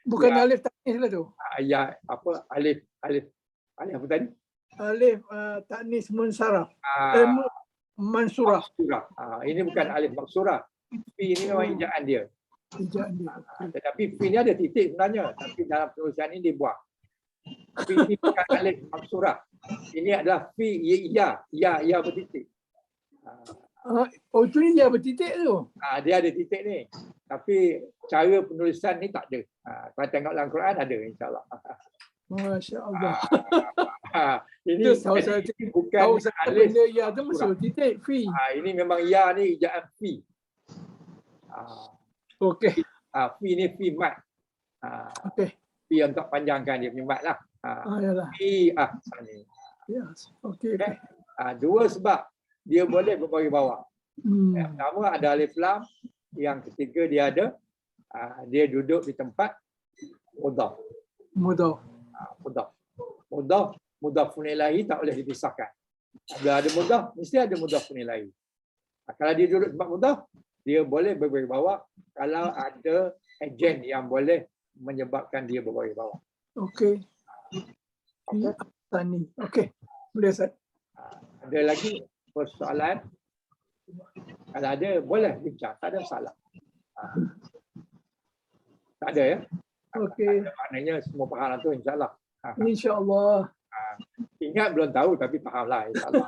Bukan ya. Alif taknis lah tu. Ya apa alif apa tadi? Alif taknis munsaraf. Mansurah. Ini bukan alif maksurah. Fi ini memang ejaan dia. Ejaan dia. Tetapi fi ni ada titik sebenarnya, tapi dalam penulisan ini dibuang. Fi ini bukan alif maksurah. Ini adalah fi ya bertitik. Itu ni dia bertitik tu. Dia ada titik ni. Tapi cara penulisan ni tak ada. Kalau tengok dalam Quran ada insya-Allah. Masya-Allah. Ini bukan alif ya tu mesti bertitik fi. Ini memang ya ni ejaan fi. Okey. Fi ni fi mat. Okey. Fi untuk panjangkan dia mat lah. Yalah. Fi ahsani. Yes. Okey. Dua sebab dia boleh berbaris bawah. Yang pertama ada alif lam, yang ketiga dia duduk di tempat mudhaf. Mudhafun ilaih tak boleh dipisahkan. Bila ada mudhaf, mesti ada mudhafun ilaih. Kalau dia duduk di tempat mudhaf, dia boleh berbaris bawah kalau ada ejen yang boleh menyebabkan dia berbaris bawah. Okey. Okey. Boleh Ustaz. Ada lagi persoalan? Kalau ada, boleh bincang. Tak ada masalah. Tak ada ya? Okey. Maknanya semua faham lah tu insyaAllah. InsyaAllah. Ingat belum tahu tapi fahamlah insyaAllah.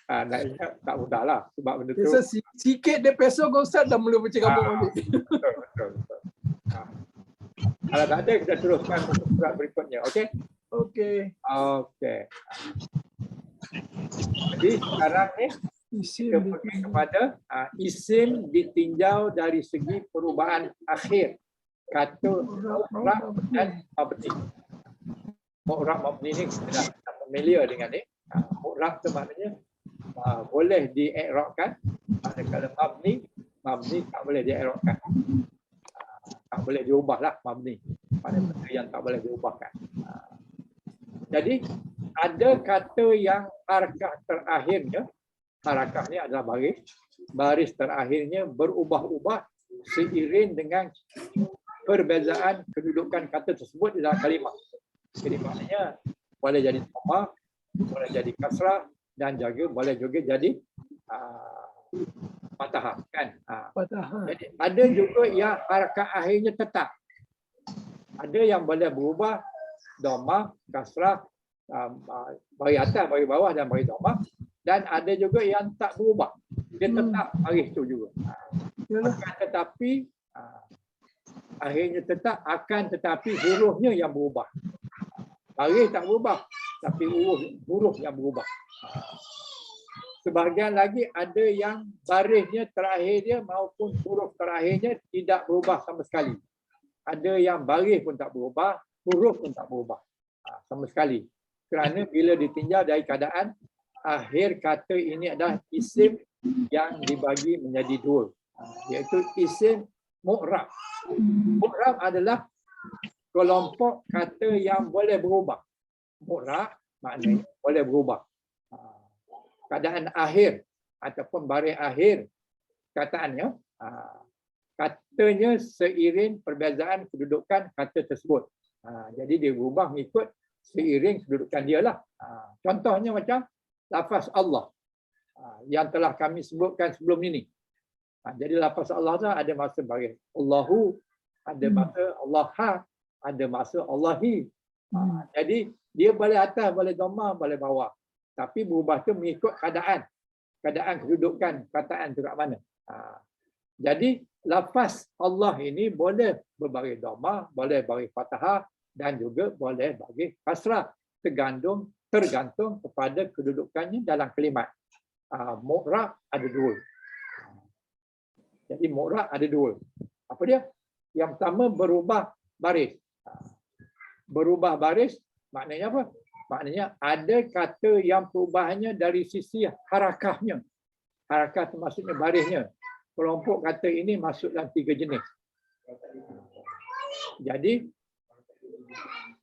Nak ingat tak mudah lah. Sebab benda tu. Sikit dia peso ke Ustaz dah mula bercakap balik. Betul. Kalau tak ada, kita teruskan untuk surat berikutnya. Okey? Okey. Jadi sekarang ni kita pergi kepada isim ditinjau dari segi perubahan akhir kata mu'rab dan mabni. Mu'rab mabni ni kita dah familiar dengan ni. Mu'rab tu maknanya boleh di-i'rabkan, manakala mabni tak boleh di-i'rabkan. Tak boleh diubahlah mabni. Pada benda yang tak boleh diubahkan. Jadi ada kata yang harakah terakhirnya, harakah ni adalah baris terakhirnya berubah-ubah seiring dengan perbezaan kedudukan kata tersebut di dalam kalimah. Jadi maknanya boleh jadi dhamma, boleh jadi kasrah dan boleh juga jadi fathah kan. Jadi ada juga yang harakah akhirnya tetap. Ada yang boleh berubah dhamma, kasrah, baris atas, baris bawah dan baris dhamma, dan ada juga yang tak berubah. Dia tetap baris tu juga. Akan tetapi akhirnya tetap tetapi hurufnya yang berubah. Baris tak berubah tapi huruf yang berubah. Sebahagian lagi ada yang barisnya terakhir dia maupun huruf terakhirnya tidak berubah sama sekali. Ada yang baris pun tak berubah, huruf pun tak berubah sama sekali. Kerana bila ditinjau dari keadaan akhir kata ini adalah isim yang dibagi menjadi dua, iaitu isim mu'rab. Mu'rab adalah kelompok kata yang boleh berubah. Mu'rab maknanya boleh berubah. Keadaan akhir ataupun baris akhir kataannya, katanya seiring perbezaan kedudukan kata tersebut. Jadi dia berubah mengikut seiring kedudukan dia lah. Contohnya macam lafaz Allah yang telah kami sebutkan sebelum ini. Jadi lafaz Allah tu ada masa baris Allahu, ada masa Allaha, ada masa Allahi. Jadi dia boleh atas, boleh dhammah, boleh bawah. Tapi berubah tu mengikut keadaan kedudukan kataan tu kat mana. Jadi lafaz Allah ini boleh berbaris dhammah, boleh baris fathah dan juga boleh baris kasrah, tergantung kepada kedudukannya dalam kalimat. Mu'rab ada dua. Jadi mu'rab ada dua. Apa dia? Yang pertama berubah baris. Berubah baris maknanya apa? Maknanya ada kata yang perubahannya dari sisi harakahnya. Harakah itu maksudnya barisnya. Kelompok kata ini masuk dalam 3 jenis. Jadi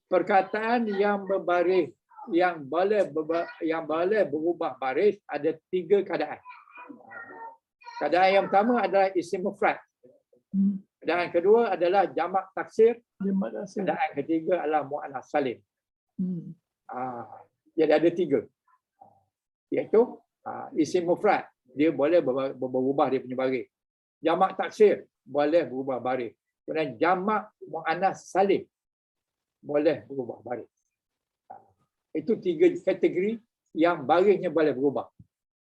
perkataan yang berbaris yang boleh berubah baris ada 3 keadaan. Keadaan yang pertama adalah isim mufrad. Keadaan kedua adalah jamak taksir. Keadaan ketiga adalah muannas salim. Jadi ada 3. Iaitu isim mufrad, dia boleh berubah dia punya baris. Jamak taksir boleh berubah baris. Kemudian jamak muannas salim boleh berubah baris. Itu 3 kategori yang barisnya boleh berubah.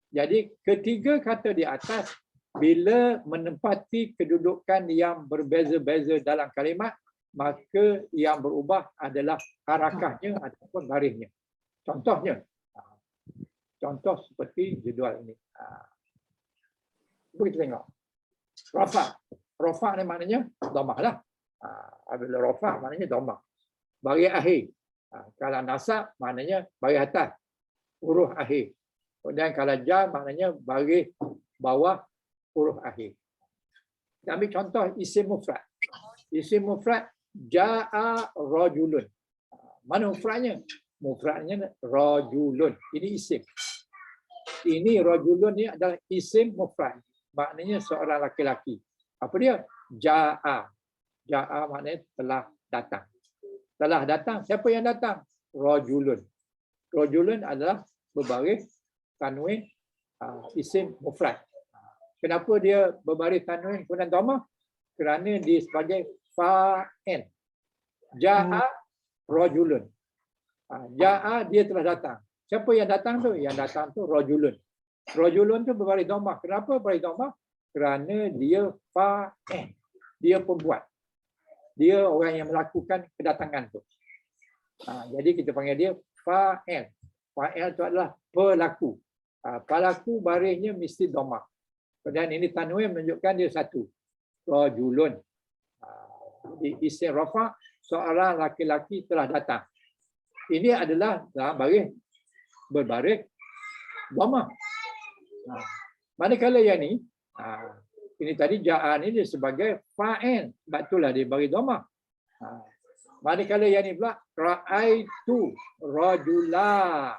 Jadi ketiga kata di atas bila menempati kedudukan yang berbeza-beza dalam kalimat, maka yang berubah adalah harakahnya ataupun barisnya. Contohnya, contoh seperti jadual ini. Cuba kita tengok. Rafa. Rafa ni maknanya dhammah lah. Bila rafa maknanya dhammah. Baris akhir. Kalau nasab maknanya baris atas. Huruf akhir. Kemudian kalau jar maknanya baris bawah huruf akhir. Kita ambil contoh isim mufrad. Isim mufrad ja'a rajulun. Mana mufradnya? Mufradnya rajulun. Ini isim. Ini rajulun ni adalah isim mufrad. Maknanya seorang laki-laki. Apa dia? Ja'a. Ja'a maknanya telah datang. Telah datang. Siapa yang datang? Rajulun. Rajulun adalah berbaris tanwin isim mufrad. Kenapa dia berbaris tanwin kemudian dhammah? Kerana dia sebagai fa'il. Ja'a rajulun. Ja'a dia telah datang. Siapa yang datang tu? Yang datang tu rajulun. Rajulun tu berbaris dhammah. Kenapa berbaris dhammah? Kerana dia fa'il. Dia pembuat. Dia orang yang melakukan kedatangan tu. Jadi kita panggil dia fa'il. Fa'il tu adalah pelaku. Pelaku barisnya mesti dhammah. Dan ini tanwin menunjukkan dia satu. Rajulun. Di isim rafa, seorang laki-laki telah datang. Ini adalah baris berbaris dhammah. Manakala yang ini tadi ja'a ni dia sebagai fa'il. Sebab itulah dia baris dhammah. Manakala yang ni pula ra'aitu rajula.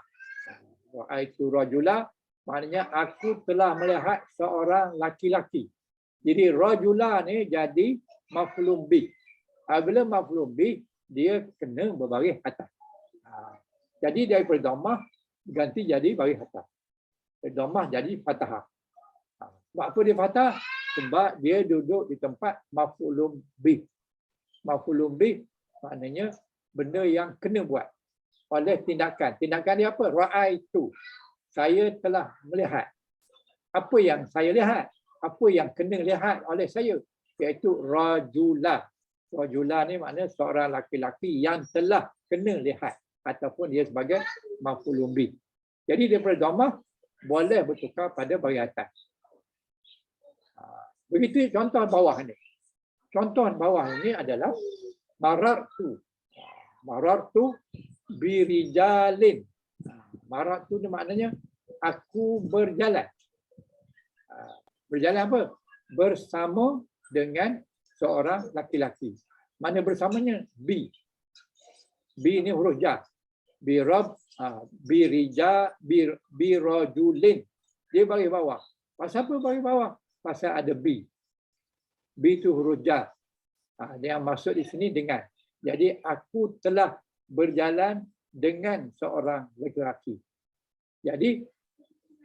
Ra'aitu rajula maknanya aku telah melihat seorang laki-laki. Jadi rajula ni jadi maf'ulun bih. Bila maf'ulun bih dia kena berbaris atas. Jadi daripada dhammah ganti jadi baris atas. Dhammah jadi fathah. Sebab apa dia fathah? Sebab dia duduk di tempat maf'ulun bih. Maf'ulun bih maknanya benda yang kena buat oleh tindakan. Tindakan dia apa? Ra'aitu. Saya telah melihat. Apa yang saya lihat? Apa yang kena lihat oleh saya? Iaitu rajula. Rajula ni maknanya seorang laki-laki yang telah kena lihat. Ataupun dia sebagai maf'ulun bih. Jadi daripada dhammah boleh bertukar pada baris atas. Begitu contoh bawah ni. Contoh bawah ini adalah marartu. Marartu birijalin. Marartu ni maknanya aku berjalan. Berjalan apa? Bersama dengan seorang laki-laki. Mana bersamanya? Bi. Bi ni huruf jar. Birajulin. Dia bagi bawah. Pasal apa bagi bawah? Pasal ada bi. Bi itu huruf jar. Dia yang maksud di sini dengan. Jadi aku telah berjalan dengan seorang lelaki. Jadi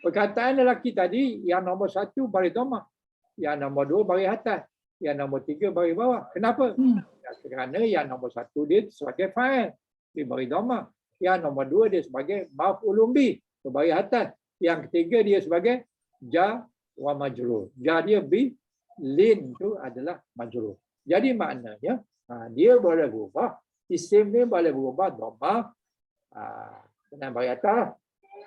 perkataan lelaki tadi yang nombor 1 baris dhammah, yang nombor 2 baris atas, yang nombor 3 baris bawah. Kenapa? Kerana yang nombor 1 dia sebagai fa'il, dia baris dhammah. Yang nombor 2 dia sebagai maf'ulun bih, baris atas. Yang ketiga dia sebagai jar wa majrur. Jar dia bi, lin tu adalah majrur. Jadi maknanya dia boleh berubah, isim dia boleh berubah dhammah dengan baris atas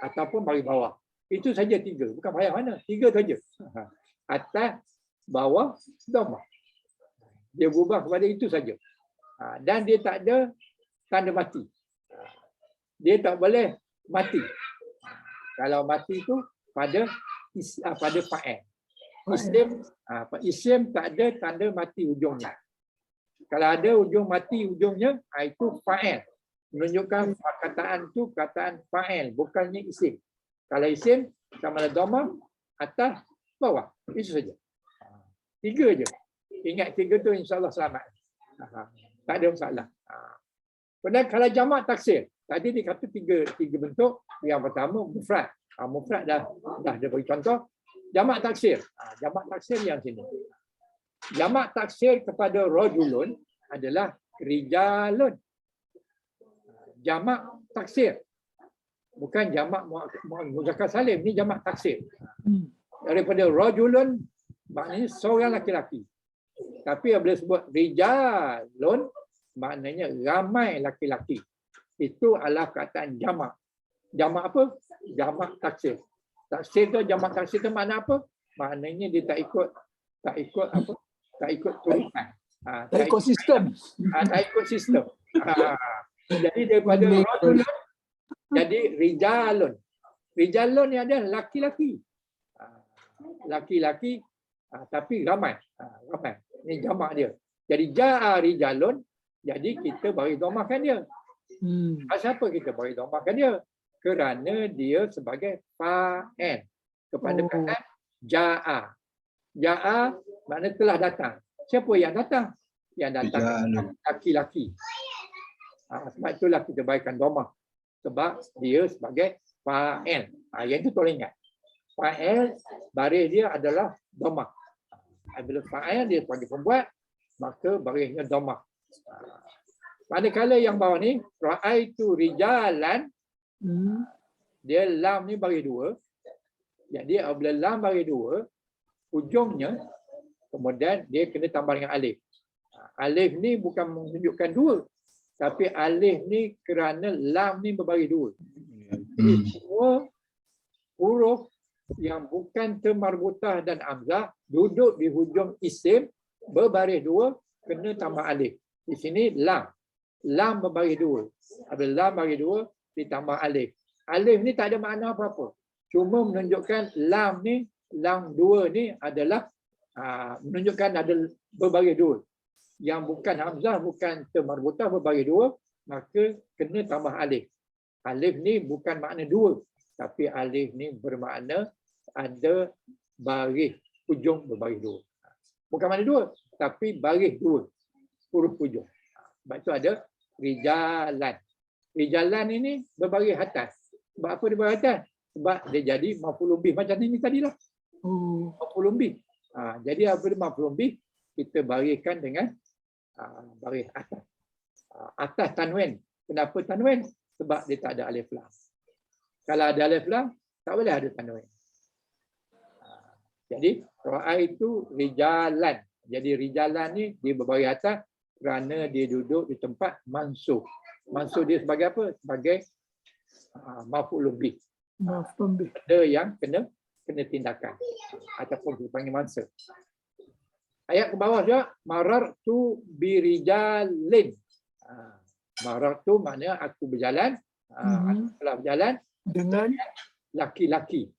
ataupun baris bawah. Itu saja 3, bukan banyak mana, 3 saja. Atas, bawah, dhammah. Dia berubah kepada itu saja. Dan dia tak ada tanda mati. Dia tak boleh mati. Kalau mati itu pada fa'il. Isim tak ada tanda mati ujungnya. Kalau ada ujung mati ujungnya, itu fa'il. Menunjukkan perkataan itu perkataan fa'il, bukannya isim. Kalau isim, sama ada dhammah, atas, bawah. Itu saja. 3 je. Ingat 3 tu insya-Allah selamat. Tak ada masalah. Kemudian kalau jamak taksir, tadi dia kata 3 bentuk. Yang pertama mufrad. Mufrad dah dia bagi contoh. Jamak taksir. Jamak taksir yang sini. Jamak taksir kepada rajulun adalah rijalun. Jamak taksir. Bukan jamak muzakkar salim, ni jamak taksir. Daripada rajulun maknanya seorang laki-laki. Tapi apabila sebut rijalun maknanya ramai laki-laki. Itu adalah perkataan jamak. Jamak apa? Jamak taksir. Taksir tu, jamak taksir tu makna apa? Maknanya dia tak ikut apa? Tak ikut tulisan. Tak ikut sistem. Tak ikut sistem. Jadi daripada rajulun jadi rijalun. Rijalun ni adalah laki-laki. Laki-laki tapi ramai. Ramai. Ini jamak dia. Jadi ja'a rijalun, jadi kita bagi dhammahkan dia. Kenapa kita bagi dhammahkan dia? Kerana dia sebagai fa'il kepada kata ja'a. Ja'a makna telah datang. Siapa yang datang? Yang datang laki-laki. Sebab itulah kita bagikan dhammah. Sebab dia sebagai fa'il. Yang itu tolong ingat. Fa'il, baris dia adalah dhammah. Bila fa'il dia sebagai pembuat, maka barisnya dhammah. Manakala yang bawah ni, ra'aitu rijalan, dia lam ni baris 2. Jadi apabila lam baris 2, ujungnya, kemudian dia kena tambah dengan alif. Alif ni bukan menunjukkan 2. Tapi alif ni kerana lam ni berbaris 2. Jadi semua huruf yang bukan termarbutah dan hamzah duduk di hujung isim berbaris 2 kena tambah alif. Di sini lam. Lam berbaris 2. Apabila lam baris 2 ditambah alif. Alif ni tak ada makna apa-apa. Cuma menunjukkan lam ni, lam 2 ni adalah menunjukkan ada berbaris 2. Yang bukan hamzah, bukan termarbutah berbaris 2, maka kena tambah alif. Alif ni bukan makna 2, tapi alif ni bermakna ada baris hujung berbaris 2. Bukan makna 2, tapi baris 2 huruf hujung. Sebab itu ada rijalan. Rijalan ini berbaris atas. Sebab apa dia berbaris atas? Sebab dia jadi maf'ulun bih macam ini tadilah. Maf'ulun bih. Jadi apabila maf'ulun bih, kita bariskan dengan baris atas. Atas tanwin. Kenapa tanwin? Sebab dia tak ada alif lam. Kalau ada alif lam, tak boleh ada tanwin. Jadi ra'aitu rijalan. Jadi rijalan ni dia berbaris atas kerana dia duduk di tempat mansub. Mansub dia sebagai apa? Sebagai maf'ulun bih. Mafhum bih. Benda yang kena tindakan ataupun kita panggil mangsa. Ayat ke bawah juga marartu birijalin. Marartu maknanya aku berjalan, aku telah berjalan Dengan laki-laki.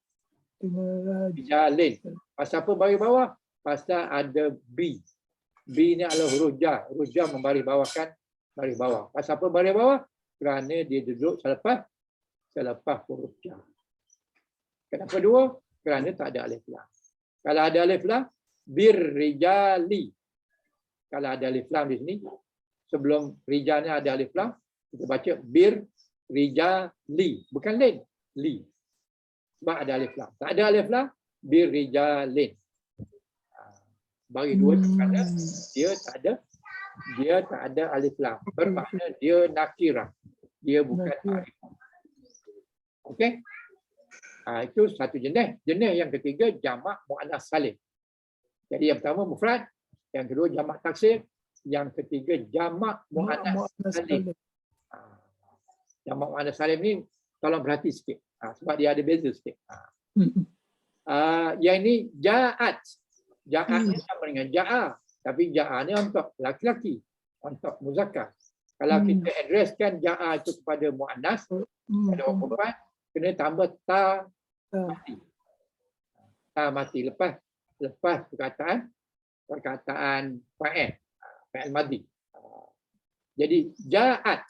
dengan Bijalin. Pasal apa baris bawah? Pasal ada B. B ni adalah huruf jar. Huruf jar membaris bawahkan baris bawah. Pasal apa baris bawah? Kerana dia duduk selepas huruf jar. Kenapa dua? Kerana tak ada alif lam. Kalau ada alif lam, birrijali. Kalau ada alif lam di sini, sebelum rijalnya ada alif lam, kita baca birrijali. Bukan lin, li. Sebab ada alif lam. Tak ada alif lam, birrijalin. Bagi dua tu kerana dia tak ada alif lam. Bermakna dia nakirah. Dia bukan alif. Okey? Itu satu jenis. Jenis yang ketiga jamak muannas salim. Jadi yang pertama mufrad, yang kedua jamak taksir, yang ketiga jamak muannas salim. Jamak muannas salim ni tolong berhati sikit. Sebab dia ada beza sikit. Yang ini ja'at. Ja'at ni sama dengan ja'a. Tapi ja'a ni untuk laki-laki. Untuk muzakkar. Kalau kita addresskan ja'a itu kepada muannas, pada orang perempuan, kena tambah ta mati. Ta mati. Lepas perkataan fa'il madi. Jadi ja'at.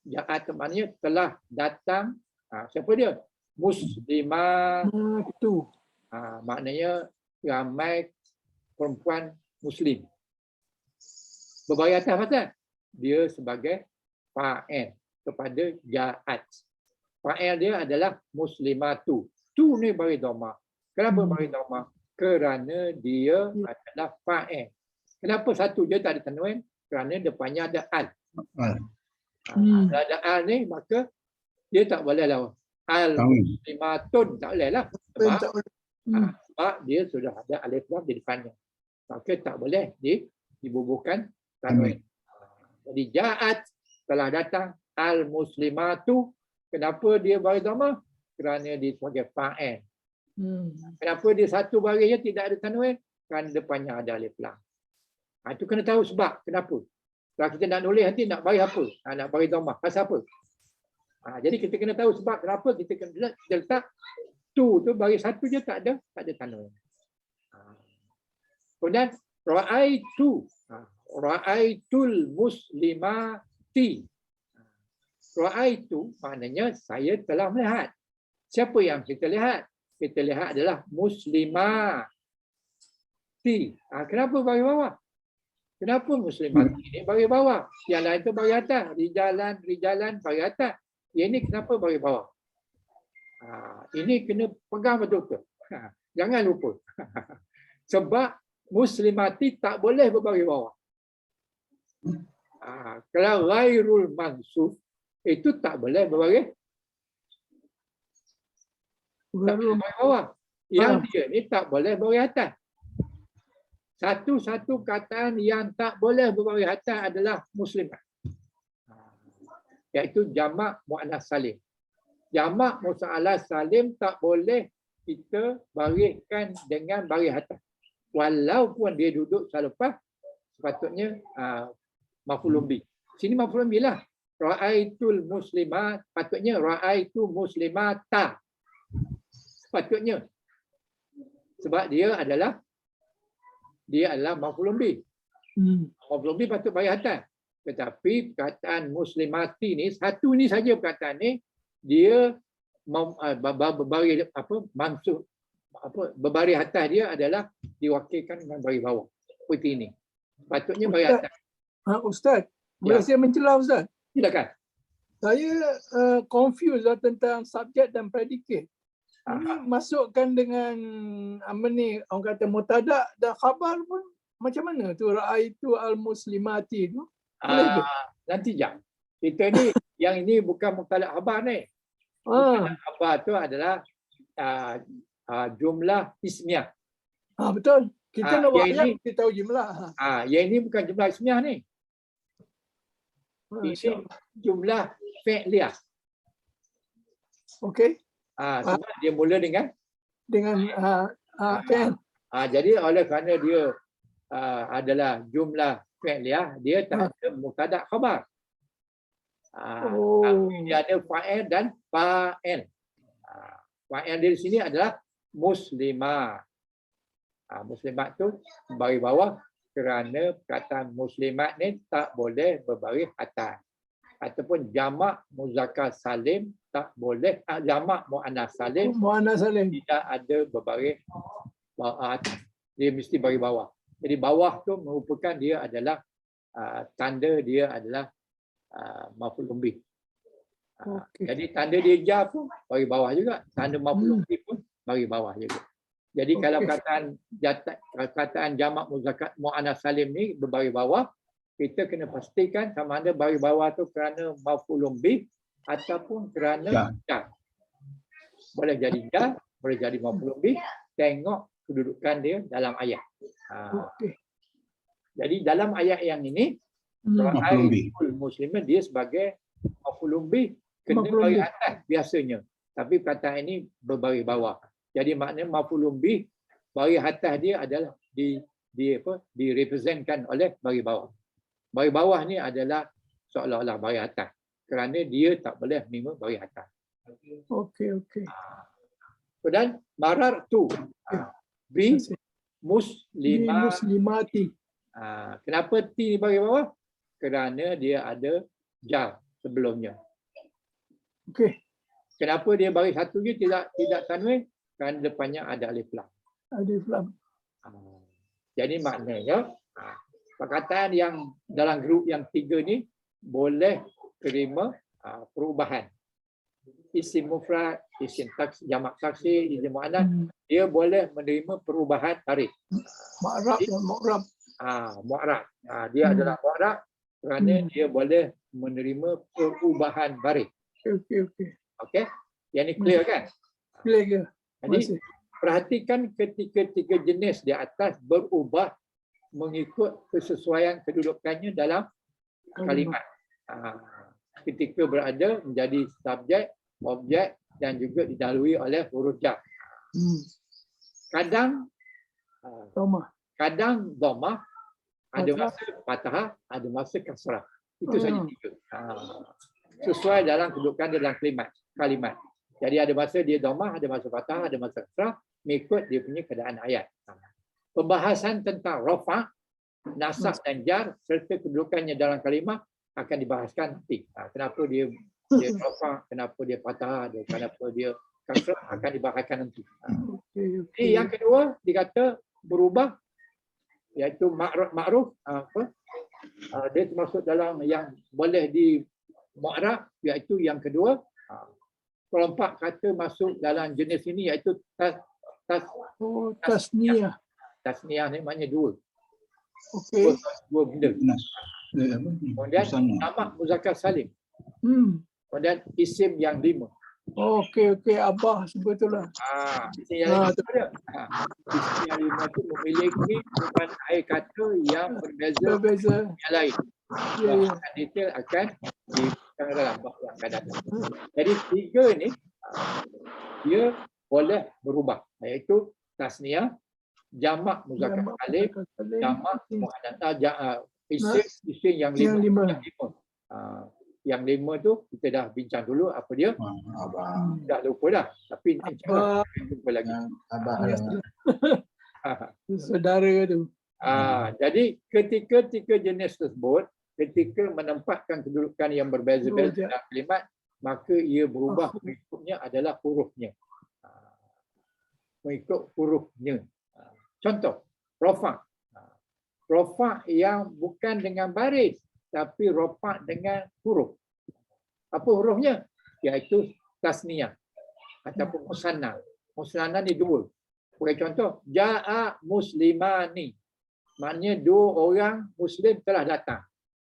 Ja'at itu maknanya telah datang. Siapa dia? Muslimah. itu. Maknanya ramai perempuan Muslim. Berbaris atas pasal dia sebagai fa'il kepada ja'at. Fa'il dia adalah muslimatu. Tu ni baris dhamma. Kenapa baris dhamma? Kerana dia adalah fa'il. Kenapa satu dia tak ada tanwin? Kerana depannya ada al. Kalau ada al ni maka dia tak boleh lah. Al-muslimatun tak boleh lah. Sebab dia sudah ada alif lam di depannya. Maka tak boleh dibubuhkan tanwin. Jadi ja'at telah datang al-muslimatu. Kenapa dia baris dhamma? Kerana dia sebagai fa'il. Kenapa dia satu baris je tidak ada tanwin? Kerana depannya ada alif lam. Itu kena tahu sebab kenapa. Kalau kita nak nulis nanti nak baris apa? Nak baris dhamma. Pasal apa? Jadi kita kena tahu sebab kenapa kita kena letak tu baris satu je tak ada tanwin. Kemudian ra'aitul muslimati. Ra'aitu maknanya saya telah melihat. Siapa yang kita lihat? Kita lihat adalah muslimati. Kenapa baris bawah? Kenapa muslimati ini baris bawah? Yang lain tu baris atas. Rijalan baris atas. Yang ini kenapa baris bawah? Ini kena pegang betul-betul. Jangan lupa. Sebab muslimati tak boleh berbaris bawah. Kalau ghairul mansuf itu tak boleh berbaris bawah. Yang dia ni tak boleh berbaris atas. Satu-satu kataan yang tak boleh berbaris atas adalah muslimat. Iaitu jamak muannas salim. Jamak muannas salim tak boleh kita bariskan dengan baris atas. Walaupun dia duduk selepas sepatutnya maf'ulun bih. Sini maf'ulun bih lah. Ra'aitul muslimat, patutnya ra'aitu muslimata. Sepatutnya. Sebab dia adalah maf'ulun bih. Maf'ulun bih patut baris atas. Tetapi perkataan muslimati ni, satu ni saja perkataan ni, dia berbaris atas dia adalah diwakilkan dengan baris bawah. Seperti ini. Patutnya baris atas. Ustaz, boleh saya mencela Ustaz? Silakan. Saya confused tentang subjek dan predikat. Ini masukkan dengan orang kata mubtada dan khabar pun macam mana tu ra'aitu al-muslimati tu? Nanti jap. Kita ni yang ini bukan mubtada khabar ni. Mubtada khabar tu adalah jumlah ismiyah. Betul. Kita nak buat ayat, kita tahu jumlah. Yang ini bukan jumlah ismiyah ni. Ini jumlah fi'liyah. Okey. Sebab dia mula dengan fi'il. jadi oleh kerana dia adalah jumlah fi'liyah, dia tak ada mubtada khabar. Tapi dia ada fa'il dan fa'il. Fa'il di sini adalah muslimah. Muslimat tu baris bawah kerana perkataan muslimat ni tak boleh berbaris atas. Ataupun jamak muzakkar salim tak boleh, jamak muannas salim tidak ada berbaris atas. Dia mesti baris bawah. Jadi bawah tu merupakan dia adalah tanda dia adalah maf'ul bih. Jadi tanda dia jar pun baris bawah juga, tanda maf'ul bih pun baris bawah juga. Jadi kalau kataan jamak muzakkar muannas salim ni berbaris bawah, kita kena pastikan sama ada baris bawah tu kerana maf'ul bih ataupun kerana jar. Boleh jadi jar, boleh jadi maf'ul bih, tengok kedudukan dia dalam ayat. Jadi dalam ayat yang ini Ra'aitul muslimin dia sebagai maf'ul bih kena baris atas biasanya. Tapi perkataan ini berbaris bawah. Jadi maknanya maf'ul bih baris atas dia adalah direpresentkan oleh baris bawah. Baris bawah ni adalah seolah-olah baris atas kerana dia tak boleh menerima baris atas. Okey. Dan marar tu bi muslimati. Kenapa T baris bawah? Kerana dia ada jar sebelumnya. Okey. Kenapa dia baris satu je tidak tanwin? Kerana depannya ada alif lam. Alif lam. Jadi maknanya perkataan yang dalam grup yang 3 ni boleh terima perubahan. Isim mufrad, isim jamak taksir, isim muannas, dia boleh menerima perubahan baris. Mu'rab dan mu'rab. Mu'rab. Dia adalah mu'rab kerana dia boleh menerima perubahan baris. Okey. Yang ni clear kan? Clear. Jadi perhatikan ketika 3 jenis di atas berubah mengikut kesesuaian kedudukannya dalam kalimat. Ketika berada menjadi subjek, objek dan juga didahului oleh huruf jar. Kadang dhammah, ada masa fathah, ada masa kasrah. Itu saja 3. Sesuai dalam kedudukan dalam kalimat. Jadi ada masa dia dhammah, ada masa fathah, ada masa kasrah, mengikut dia punya keadaan ayat. Pembahasan tentang rafa', nasab dan jar serta kedudukannya dalam kalimah akan dibahaskan nanti. Kenapa dia rafa', kenapa dia fathah, kenapa dia kasrah akan dibahaskan nanti. Jadi yang kedua dikata berubah iaitu ma'ruf dia termasuk dalam yang boleh di mu'rab iaitu yang kedua. Kelompok kata masuk dalam jenis ini iaitu tasniyah. Tasniyah ni maknanya dua. Okey. Dua benda. Kemudian jamak muzakkar salim. Kemudian isim yang 5. Okey. Abah sebetullah. Isim yang 5 ada. Isim yang 5 itu memiliki perubahan akhir kata yang berbeza yang lain. Detail akan dibahas dalam bab yang akan datang. Jadi 3 ni dia boleh berubah iaitu tasniyah, jamak muzakkar salim, jamak muannas, isim yang 5. Yang 5 tu kita dah bincang dulu apa dia. Dah lupa dah. Tapi insya-Allah jumpa lagi. Saudara tu. Jadi ketika 3 jenis tersebut, ketika menempatkan kedudukan yang berbeza-beza dalam kalimat, maka ia berubah mengikutnya adalah hurufnya. Mengikut hurufnya. Contoh, rafa'. Rafa' yang bukan dengan baris, tapi rafa' dengan huruf. Apa hurufnya? Iaitu tasniyah ataupun musanna. Musanna ni 2. Sebagai contoh, ja'a muslimani. Maknanya 2 orang Muslim telah datang.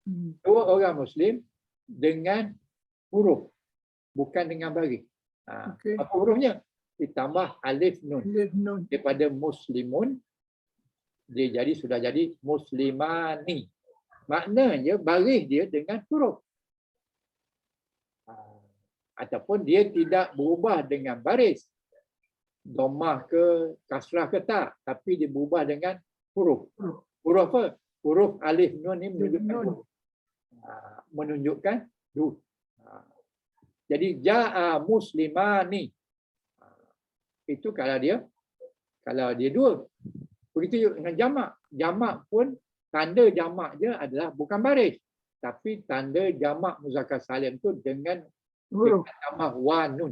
2 orang Muslim dengan huruf, bukan dengan baris. Apa hurufnya? Ditambah alif nun. Daripada muslimun, dia sudah jadi muslimani. Maknanya baris dia dengan huruf. Ataupun dia tidak berubah dengan baris. Dhammah ke kasrah ke tak. Tapi dia berubah dengan huruf. Huruf apa? Huruf alif nun ni menunjukkan dua. Menunjukkan dua. Jadi ja'a muslimani. Itu kalau dia dua. Begitu dengan jamak. Jamak pun tanda jamak dia adalah bukan baris. Tapi tanda jamak muzakkar salim tu dengan tambah wa nun.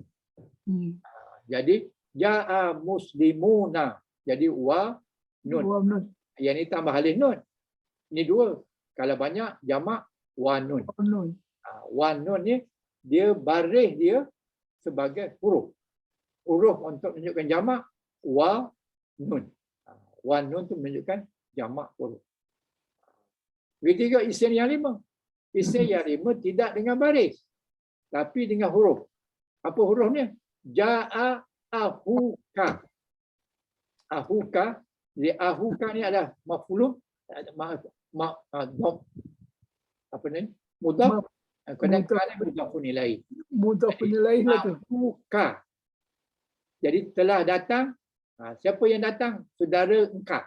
Jadi ja'a muslimuna. Jadi wa nun. Yang ni tambah alif nun. Ini dua. Kalau banyak jamak wa nun. Wa nun ni dia baris dia sebagai huruf. Huruf untuk menunjukkan jamak wa nun. Wa nun tu menunjukkan jamak huruf. Begitu juga isim yang lima. Isim yang lima tidak dengan baris. Tapi dengan huruf. Apa hurufnya? Ja'a ahuka. Ahuka. Jadi ahuka ni adalah maf'ulun. Apa ni? Mudhaf. Kadang-kadang mudhafun ilaih. Mudhafun ilaih lah tu. Ahuka. Jadi telah datang. Siapa yang datang? Saudara engkau.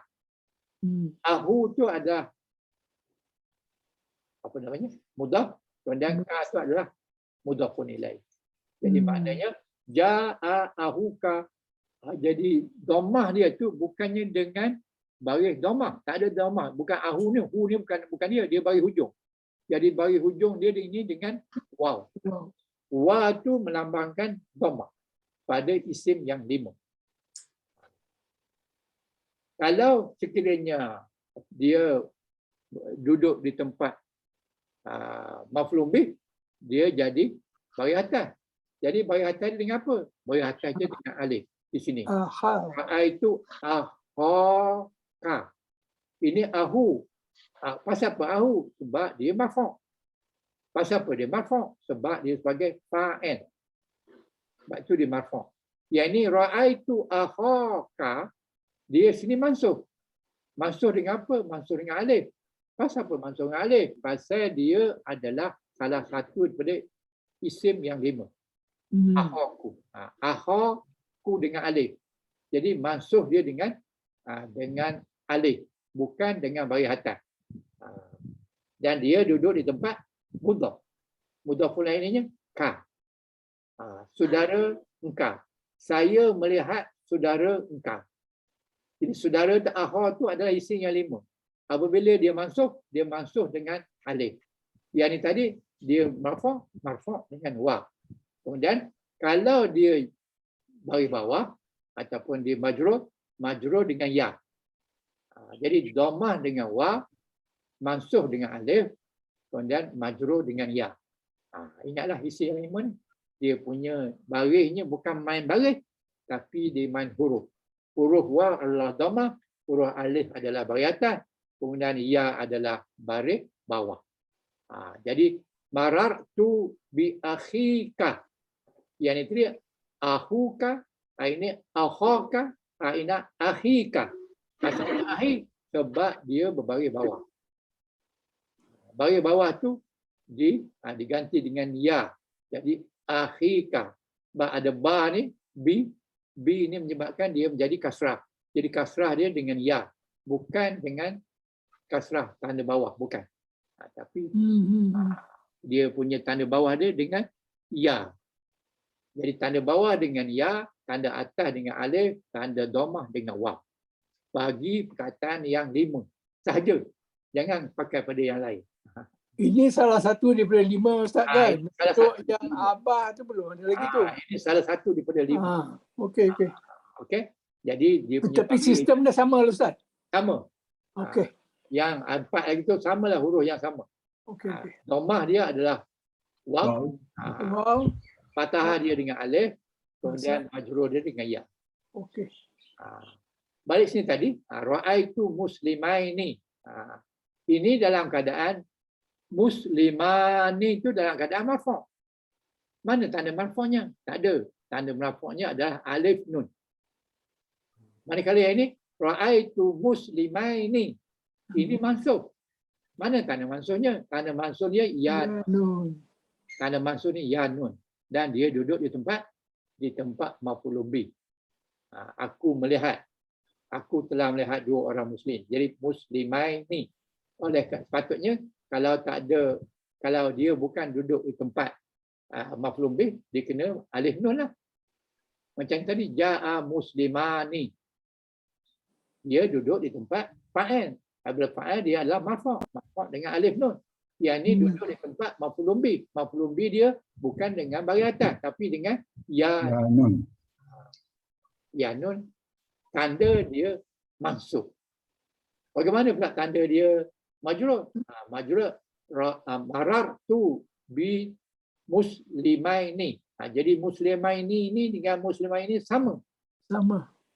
Ahu tu adalah apa namanya? Mudhaf. Dan ka tu adalah mudhafun ilaih. Jadi maknanya ja'a ahuka. Jadi dhammah dia tu bukannya dengan baris dhammah. Tak ada dhammah. Bukan ahu ni. Hu ni bukan dia. Dia baris hujung. Jadi baris hujung dia ini dengan waw. Waw tu melambangkan dhammah pada isim yang lima. Kalau sekiranya dia duduk di tempat maf'ul bih, dia jadi baris atas. Jadi baris atas dengan apa? Baris atas dia dengan alif di sini. Itu ahaka. Ini ahu. Pasal apa ahu? Sebab dia marfu'. Pasal apa dia marfu'? Sebab dia sebagai fa'il. Sebab itu dia marfu'. Yang ini ra'aitu ahaka, dia sini mansuh. Mansuh dengan apa? Mansuh dengan alif. Pasal apa mansuh dengan alif? Pasal dia adalah salah satu daripada isim yang lima. Ahaku. Ahaku dengan alif. Jadi mansuh dia dengan alif. Bukan dengan baris atas. Dan dia duduk di tempat mudhaf. Mudhafun ilaihnya ka. Saudara engkau. Saya melihat saudara engkau. Jadi saudara ta'aha tu adalah isim yang lima. Apabila dia mansuh dengan alif. Yang ni tadi dia marfu' dengan wa. Kemudian kalau dia baris bawah ataupun dia majrur dengan ya. Jadi dhammah dengan wa, mansuh dengan alif, kemudian majrur dengan ya. Ingatlah isim yang lima ni. Dia punya barisnya bukan main baris, tapi dia main huruf. Huruf wa adalah dhammah, huruf alif adalah baris atas, kemudian ya adalah baris bawah. Jadi marartu bi akhika. Yang ini dia ahuka, ini akhaka, ini akhika. Asal akhir sebab dia berbaris bawah. Baris bawah tu diganti dengan ya. Jadi akhika. Sebab ada ba ni, b ini menyebabkan dia menjadi kasrah. Jadi kasrah dia dengan ya. Bukan dengan kasrah tanda bawah. Bukan. Tapi dia punya tanda bawah dia dengan ya. Jadi tanda bawah dengan ya, tanda atas dengan alif, tanda dhammah dengan waw. Bagi perkataan yang lima sahaja. Jangan pakai pada yang lain. Ini salah satu daripada lima Ustaz kan? Untuk yang abah tu belum ada lagi tu. Ini salah satu daripada lima. Okey. Okey. Jadi dia punya tapi sistem dah sama lah Ustaz? Sama. Okey. Yang empat lagi tu samalah huruf yang sama. Okey. Dhammah dia adalah waw. Fathah dia dengan alif. Kemudian majrur dia dengan ya. Okey. Balik sini tadi, ra'aitu muslimaini. Ini dalam keadaan muslimani itu dalam keadaan marfu'. Mana tanda marfu'nya? Tak ada. Tanda marfu'nya adalah alif nun. Manakala yang ini ra'aitu muslimaini. Ini mansuh. Mana tanda mansuhnya? Tanda mansuhnya ya nun. Tanda mansuhnya ya nun. dan dia duduk di tempat maf'ul bih. Aku melihat, aku telah melihat dua orang muslim. Jadi muslimaini. Oleh sepatutnya kalau dia bukan duduk di tempat maf'ul bih, dia kena alif nun lah. Macam tadi ja'a muslimani. Dia duduk di tempat fa'il. Apabila fa'il dia adalah marfa' dengan alif nun. Yang ni duduk di tempat maf'ul bih. Maf'ul bih dia bukan dengan baris atas tapi dengan ya nun. Ya nun, tanda dia mansub. Bagaimana pula tanda dia majrur? Majrur marartu bi muslimaini. Jadi muslimaini ini dengan muslimaini sama.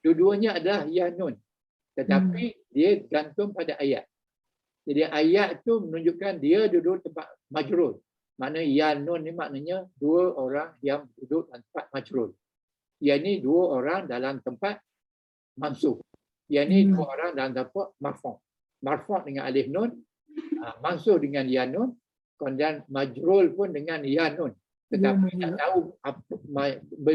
Dua-duanya adalah ya nun. Tetapi dia gantung pada ayat. Jadi ayat itu menunjukkan dia duduk tempat majrur. Maknanya ya nun ni maknanya dua orang yang duduk tempat majrur. Yang ni dua orang dalam tempat mansub. Yang ni dua orang dalam tempat marfu'. Marfu' dengan alif nun, mansub dengan ya nun, kemudian majrur pun dengan ya nun. Tetapi tak tahu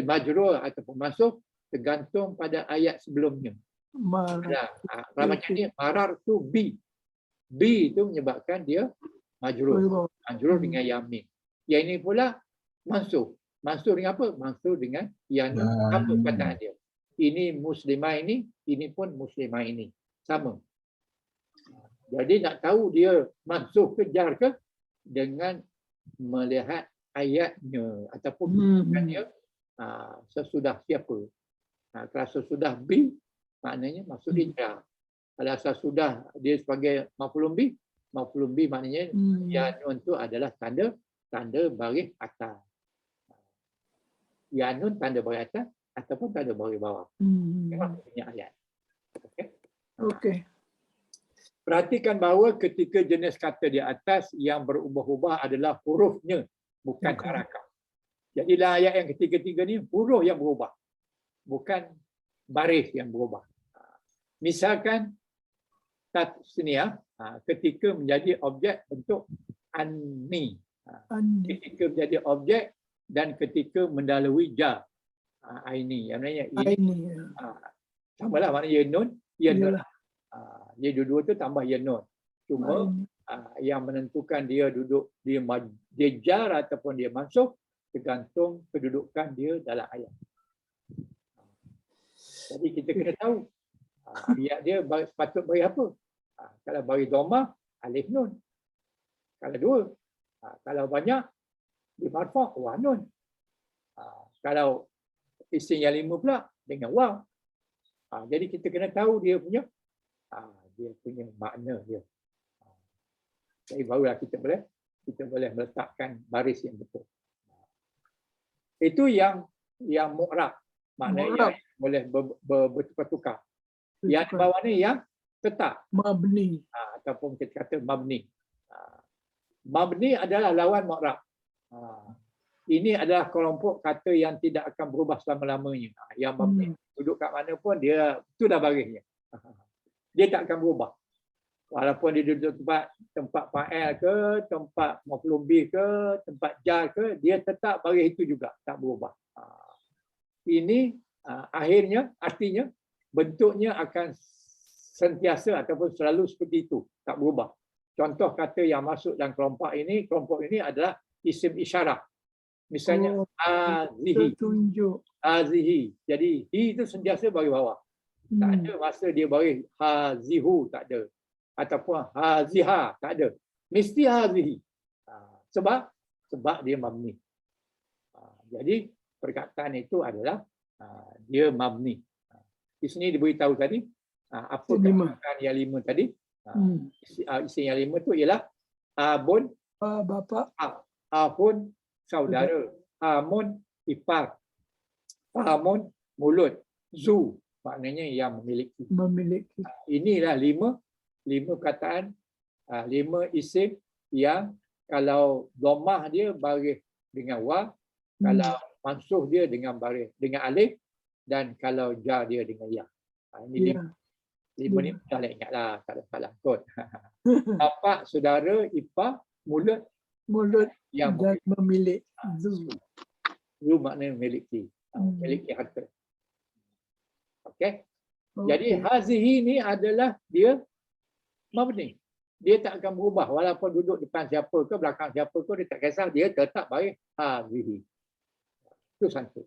majrur ataupun mansub tergantung pada ayat sebelumnya. Kalau macam ni marar tu bi. Bi itu menyebabkan dia majrur. Majrur dengan yamin. Yang ini pula mansub. Mansub dengan apa? Mansub dengan yang apa perkataan dia. Ini muslimah ini pun muslimah ini. Sama. Jadi nak tahu dia mansub ke jar ke dengan melihat ayatnya ataupun dia sesudah siapa. Kalau sesudah bi maknanya maksud dia jar. Kalau sesudah dia sebagai maf'ul bih maknanya ya nun tu adalah tanda baris atas. Ya nun tanda baris atas ataupun tanda baris bawah. Memang punya ayat. Okey. Perhatikan bahawa ketika jenis kata di atas yang berubah-ubah adalah hurufnya, bukan harakat. Jadi dalam ayat yang ketiga-tiga ni huruf yang berubah, bukan baris yang berubah. Misalkan tasniah ketika menjadi objek bentuk anni. Ketika menjadi objek dan ketika mendalui jar. Aini. Yang maknanya ini. Samalah maknanya nun, ya nun. Dia dua-dua tu tambah ya nun. Cuma yang menentukan dia duduk dia jar ataupun dia mansub tergantung kedudukan dia dalam ayat. Jadi kita kena tahu ayat dia patut bagi apa. Kalau bagi dhammah alif nun. Kalau dua, kalau banyak di marfa' wa nun. Kalau isim yang lima pula dengan waw. Jadi kita kena tahu dia punya makna dia. Jadi barulah kita boleh meletakkan baris yang betul. Itu yang mu'rab, maknanya yang boleh bertukar-tukar. Yang di bawah ni yang tetap, mabni, ataupun kita kata mabni. Mabni adalah lawan mu'rab. Ini adalah kelompok kata yang tidak akan berubah selama-lamanya. Yang mabni duduk kat mana pun dia itulah barisnya. Dia tak akan berubah. Walaupun dia duduk tempat fa'il ke, tempat maf'ul bih ke, tempat jar ke, dia tetap baris itu juga, tak berubah. Ini akhirnya artinya bentuknya akan sentiasa ataupun selalu seperti itu, tak berubah. Contoh kata yang masuk dalam kelompok ini adalah isim isyarat. Misalnya azihi. Azihi. Jadi hi itu sentiasa bagi bawah. Tak ada masa dia baris hazihu, tak ada. Ataupun haziha, tak ada. Mesti hazihi. Sebab dia mabni. Jadi perkataan itu adalah dia mabni. Di sini diberitahu tadi apa perkataan yang lima tadi. Isim yang lima tu ialah abun bapa, abun saudara, amun ipar, amun mulut, zu maknanya yang memiliki. Inilah lima perkataan, lima isim yang kalau dhammah dia baris dengan wa, kalau mansub dia dengan baris dengan alif, dan kalau jar dia dengan ya. Ini lima ni dah ingatlah, tak ada salah kot. Bapa, saudara, ipar, mulut yang memiliki. Zu maknanya memiliki. Memiliki harta. Okey. Jadi hazihi ni adalah dia mabni. Dia tak akan berubah walaupun duduk depan siapa ke belakang siapa ke, dia tak kisah, dia tetap baik hazihi. Itu satu.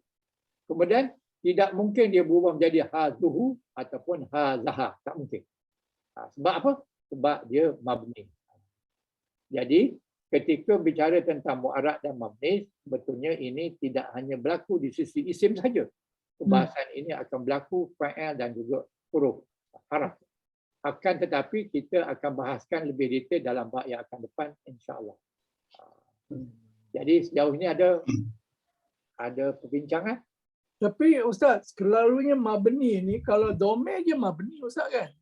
Kemudian tidak mungkin dia berubah menjadi hazuhu ataupun hazaha, tak mungkin. Sebab apa? Sebab dia mabni. Jadi ketika bicara tentang mu'arab dan mabni, sebetulnya ini tidak hanya berlaku di sisi isim saja. Pembahasan ini akan berlaku fa'il dan juga huruf haraf. Akan tetapi kita akan bahaskan lebih detail dalam bab yang akan depan, insya-Allah. Jadi sejauh ini ada perbincangan. Tapi Ustaz, selalunya mabni ni kalau domain je mabni Ustaz kan?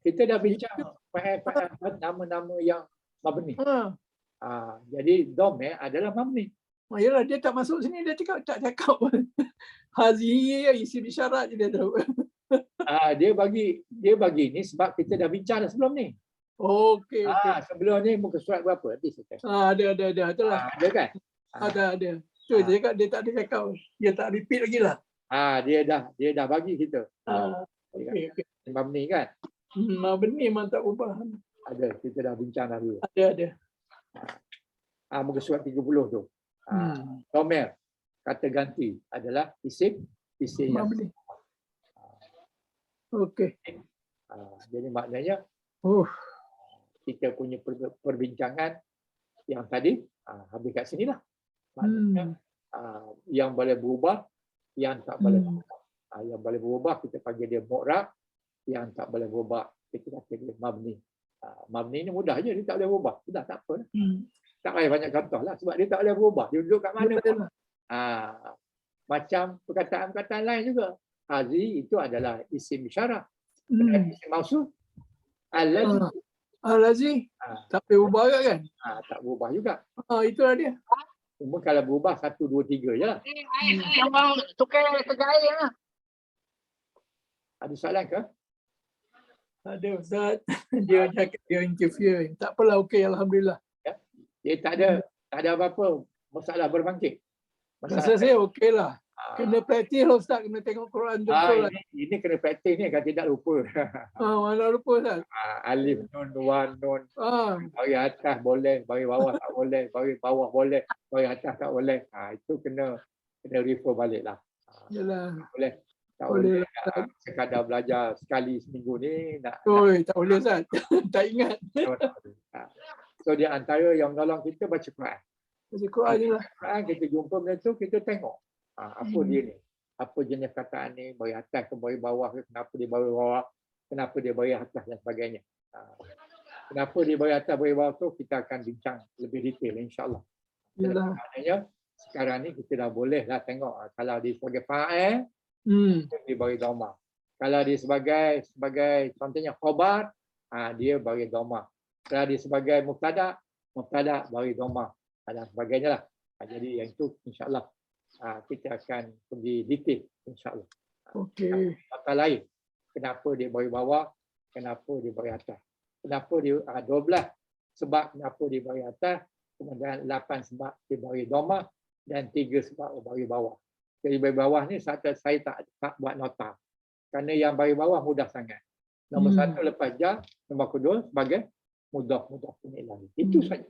Kita dah bincang fa'il nama-nama yang mabni. Jadi domain adalah mabni. Yalah, dia tak masuk sini, dia tak cakap pun. Hazihi isim isyarat je dia tahu. Dia bagi ni sebab kita dah bincang dah sebelum ni. Okey. Sebelum ni muka surat berapa? Ada. Itulah. Ada kan? Ada. Tu dia cakap dia tak ada cakap. Dia tak repeat lagi lah. Dia dah bagi kita. Okey. Mabni kan? Mabni memang tak ubah. Ada, kita dah bincang dah dulu. Ada. Muka surat 30 tu. Domer, kata ganti adalah isim yang mabni. Okey. Jadi maknanya kita punya perbincangan yang tadi habis kat sinilah. Maknanya yang boleh berubah, yang tak boleh berubah. Yang boleh berubah kita panggil dia mu'rab, yang tak boleh berubah kita panggil dia mabni. Mabni ni mudah je, dia tak boleh berubah. Sudah, tak apa lah. Tak payah banyak contoh lah sebab dia tak boleh berubah. Dia duduk kat mana pun. Macam perkataan-perkataan lain juga. Hazi itu adalah isim isyarat. Isim mausul. Al-Aziz. Tak boleh ubah kan? Tak berubah juga. Itulah dia. Cuma kalau berubah 1, 2, 3 je lah. Abang tukar tegak air lah. Ada soalan ke? Ada Ustaz. Dia cakap dia interview. Tak apalah, okey, alhamdulillah. Dia tak ada apa-apa masalah berbangkit. Rasa saya okey lah. Kena praktis lah Ustaz, kena tengok Quran betul lah. Ini kena praktis ni akan tidak lupa. Mana lupa Ustaz. Alif, nun, wan, nun. Bagi atas boleh, bagi bawah tak boleh, bagi bawah boleh, bagi atas tak boleh. Itu kena refer balik lah. Yalah. Boleh. Tak boleh sekadar belajar sekali seminggu ni. Tak boleh Ustaz. Tak ingat. So di antara yang menolong kita baca Quran. Baca Quran je lah. Quran kita jumpa benda tu, kita tengok. Apa dia ni? Apa jenis perkataan ni? Bagi atas ke bagi bawah ke? Kenapa dia bagi bawah? Kenapa dia bagi atas dan sebagainya? Kenapa dia bagi atas bagi bawah tu kita akan bincang lebih detail insya-Allah. Maknanya sekarang ni kita dah boleh lah tengok kalau dia sebagai fa'il dia bagi dhamma. Kalau dia sebagai contohnya khabar, dia bagi dhamma. Kalau dia sebagai mubtada bagi dhamma dan sebagainya lah. Jadi yang itu insya-Allah kita akan pergi detail insya-Allah. Okey. Kata lain, kenapa dia bagi bawah, kenapa dia bagi atas. Kenapa dia 12 sebab kenapa dia bagi atas, kemudian 8 sebab dia bagi dhamma dan 3 sebab dia bagi bawah. Jadi bagi bawah ni saya tak buat nota. Kerana yang bagi bawah mudah sangat. Nombor 1 lepas jar, nombor kedua sebagai mudah ilahi. Itu saja.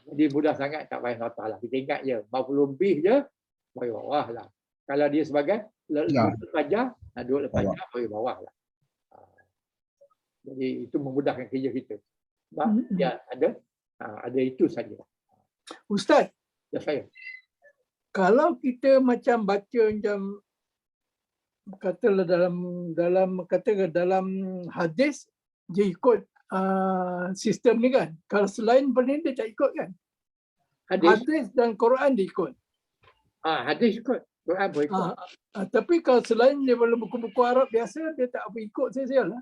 Jadi mudah sangat tak payah nota lah. Kita ingat je, maf'ul bih je bagi bawah lah. Kalau dia sebagai lepas jar, duduk lepas jar bagi bawah lah. Jadi itu memudahkan kerja kita. Sebab dia ada itu saja. Ustaz. Ya saya. Kalau kita macam baca macam katalah dalam hadis dia ikut sistem ni kan. Kalau selain benda dia tak ikut kan. Hadis dan Quran dia ikut. Hadis ikut, Quran boleh ikut. Tapi kalau selain dia buku-buku Arab biasa dia tak apa ikut saya lah.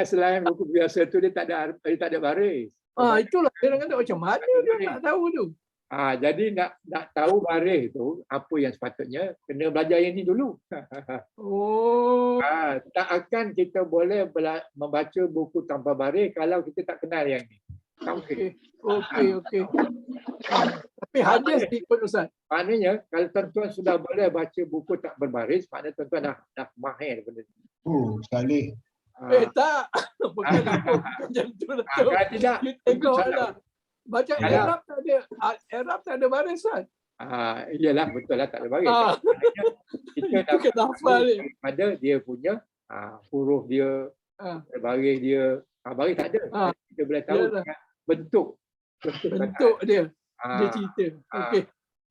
Selain buku biasa tu dia tak ada baris. Itulah kadang-kadang macam mana dia nak tahu tu. Jadi nak tahu baris tu apa yang sepatutnya kena belajar yang ni dulu. Tak akan kita boleh membaca buku tanpa baris kalau kita tak kenal yang ni. Tauhid. Okey. Tapi hadis diikut Ustaz. Maknanya kalau tuan-tuan sudah boleh baca buku tak berbaris, maknanya tuan-tuan dah mahir benda ni. Oh, sekali. Tak. Bukan macam tu lah. Kalau tidak, You tengok salah. lah. Baca Kalau- Arab tak ada. Arab tak ada baris Ustaz. Iyalah betul lah tak ada baris. Ah. Maknanya kita Itu kena hafal ni. daripada dia punya huruf dia, baris dia, baris tak ada. Kita boleh tahu Yalah. dengan bentuk Bentuk dia. kataan. Dia cerita. Okey.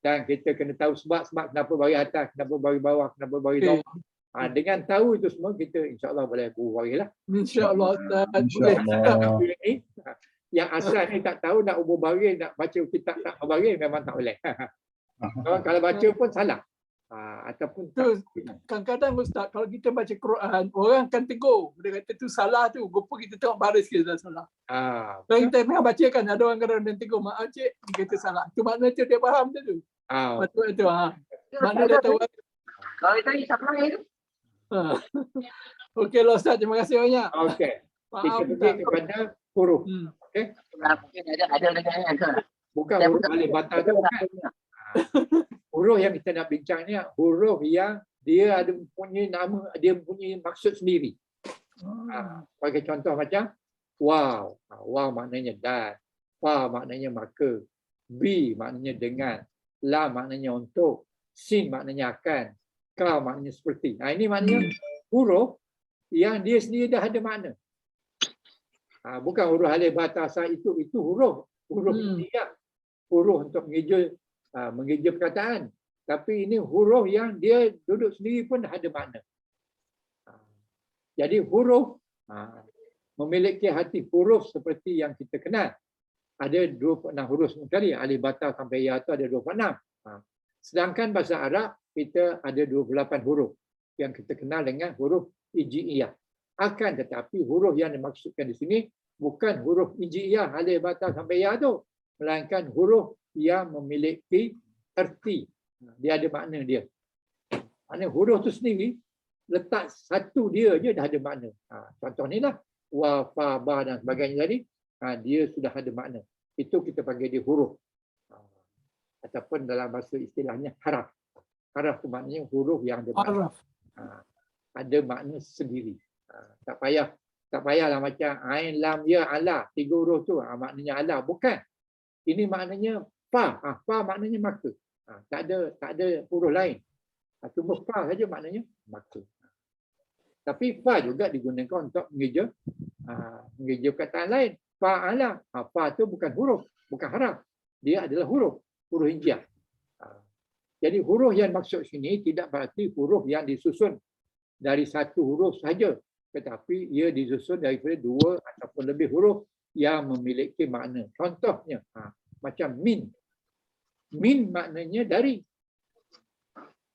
Dan kita kena tahu sebab kenapa baris atas, kenapa baris bawah, kenapa baris Okey. bawah. Dengan tahu itu semua, kita insya-Allah boleh guru baris lah. InsyaAllah Ustaz. Boleh. InsyaAllah. Ini, yang asal ni tak tahu nak ubur baris, nak baca kitab tak berbaris, memang tak boleh. Kalau baca pun salah. Ataupun Tu, kadang-kadang Ustaz, kalau kita baca Quran, orang akan tegur. Dia kata tu salah tu. Rupa kita tengok baris kita dah salah. Kalau kita tengah baca kan, ada orang kadang-kadang tegur, maaf cik, dia kata salah. Tu makna tu dia faham tu. Patut tu. Makna dia tahu. Kalau itu siapa lain? Okey lah Ustaz, terima kasih banyak. Okey. Kita Maaf pergi Ustaz. kepada huruf. Mungkin ada negara ke? Bukan huruf alif bata tu, bukan. Huruf yang kita nak bincang ni huruf yang dia ada punya nama, dia punya maksud sendiri. Bagi contoh macam wow. Wow maknanya dan. Fa maknanya maka. B maknanya dengan. La maknanya untuk. Sin maknanya akan. Ka maknanya seperti. Ini maknanya huruf yang dia sendiri dah ada makna. Bukan huruf alif bata sa itu huruf. Huruf tiap. Huruf untuk mengeja perkataan. Tapi ini huruf yang dia duduk sendiri pun dah ada makna. Jadi huruf memiliki hati huruf seperti yang kita kenal. Ada 26 huruf sekali. Alif bata sampai ya tu ada 26. Sedangkan bahasa Arab kita ada 28 huruf yang kita kenal dengan huruf hijaiyah. Akan tetapi huruf yang dimaksudkan di sini bukan huruf hijaiyah alif bata sampai ya tu, melainkan huruf yang memiliki erti. Dia ada makna dia. Maknanya huruf tu sendiri letak satu dia je dah ada makna. Contoh ni lah wa, fa, ba dan sebagainya tadi, dia sudah ada makna. Itu kita panggil dia huruf. Ataupun dalam bahasa istilahnya haraf. Haraf tu maknanya huruf yang ada makna. Ada makna sendiri. Tak payahlah macam ain, lam, ya, ala. 3 huruf tu maknanya ala. Bukan. Ini maknanya fa. Fa maknanya maka. Tak ada huruf lain. Cuma fa saja maknanya maka. Tapi fa juga digunakan untuk mengeja perkataan lain. Fa'ala. Fa tu bukan huruf, bukan haraf. Dia adalah huruf hijaiyah. Jadi huruf yang maksud sini tidak berarti huruf yang disusun dari satu huruf saja, tetapi ia disusun daripada 2 ataupun lebih huruf yang memiliki makna. Contohnya macam min. Min maknanya dari.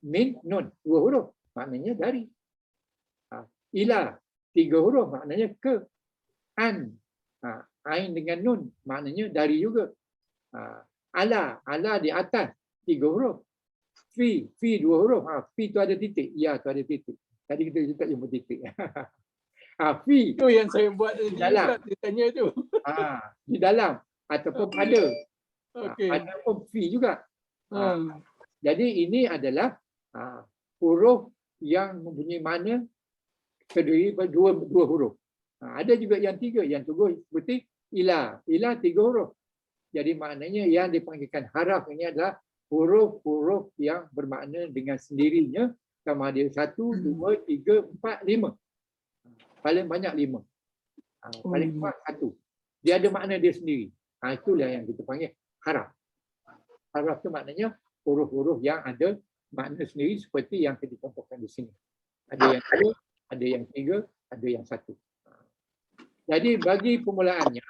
Min, nun, 2 huruf maknanya dari. Ila, 3 huruf maknanya ke. An, ain dengan nun maknanya dari juga. Ala di atas 3 huruf. Fi 2 huruf. Fi tu ada titik, ya tu ada titik. Tadi kita tak jumpa titik. Fi Itu yang saya buat di dalam. Dia tanya tu. Di dalam ataupun pada. Okey. Ataupun fi juga. Jadi ini adalah huruf yang mempunyai makna terdiri daripada 2 huruf. Ada juga yang 3, yang tunggu seperti ila 3 huruf. Jadi maknanya yang dipanggilkan haraf ini adalah huruf-huruf yang bermakna dengan sendirinya, sama ada 1, 2, 3, 4, 5. Paling banyak 5. Paling kuat 1. Dia ada makna dia sendiri. Itulah yang kita panggil haraf. Haraf itu maknanya huruf-huruf yang ada makna sendiri seperti yang kita contohkan di sini. Ada yang 2, ada yang 3, ada yang 1. Jadi bagi permulaannya,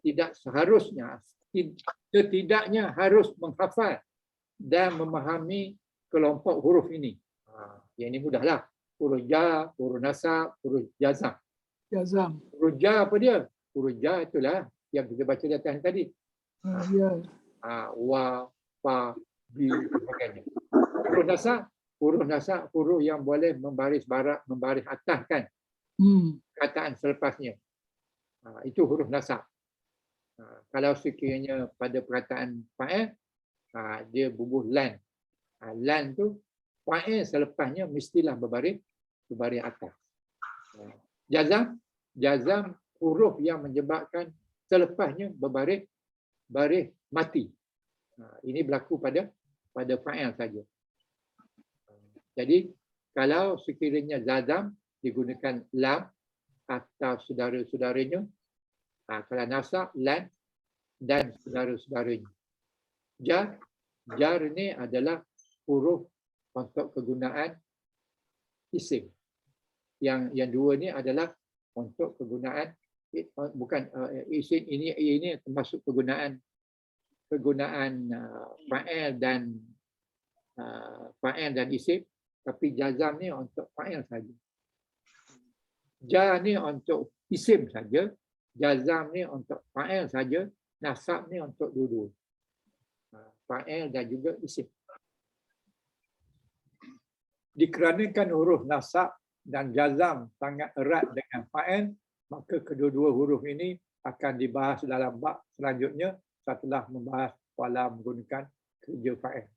tidak seharusnya, setidaknya harus menghafal dan memahami kelompok huruf ini. Yang ini mudahlah. Huruf ja, huruf nasab, huruf jazam. Jazam. Huruf ja apa dia? Huruf ja itulah yang kita baca di atas tadi. Ya. Wa, fa, bi, sebagainya. Huruf nasab, huruf yang boleh membaris ataskan perkataan selepasnya. Itu huruf nasab. Kalau sekiranya pada perkataan fa'il, dia bubuh lan. Lan tu fa'il selepasnya mestilah berbaris atas. Jazam huruf yang menyebabkan selepasnya baris mati. Ini berlaku pada fa'il saja. Jadi kalau sekiranya jazam digunakan lam atau saudara-saudaranya, kalau nasab lan dan saudara-saudaranya. Jar ni adalah huruf untuk kegunaan isim. Yang dua ni adalah untuk kegunaan bukan isim, ini termasuk kegunaan fa'il dan isim, tapi jazam ni untuk fa'il saja. Jar ni untuk isim saja, jazam ni untuk fa'il saja, nasab ni untuk dua-dua. Fa'il dan juga isim. Dikarenakan huruf nasab dan jazam sangat erat dengan fa'il, maka kedua-dua huruf ini akan dibahas dalam bab selanjutnya setelah membahas pola menggunakan kerja fa'il.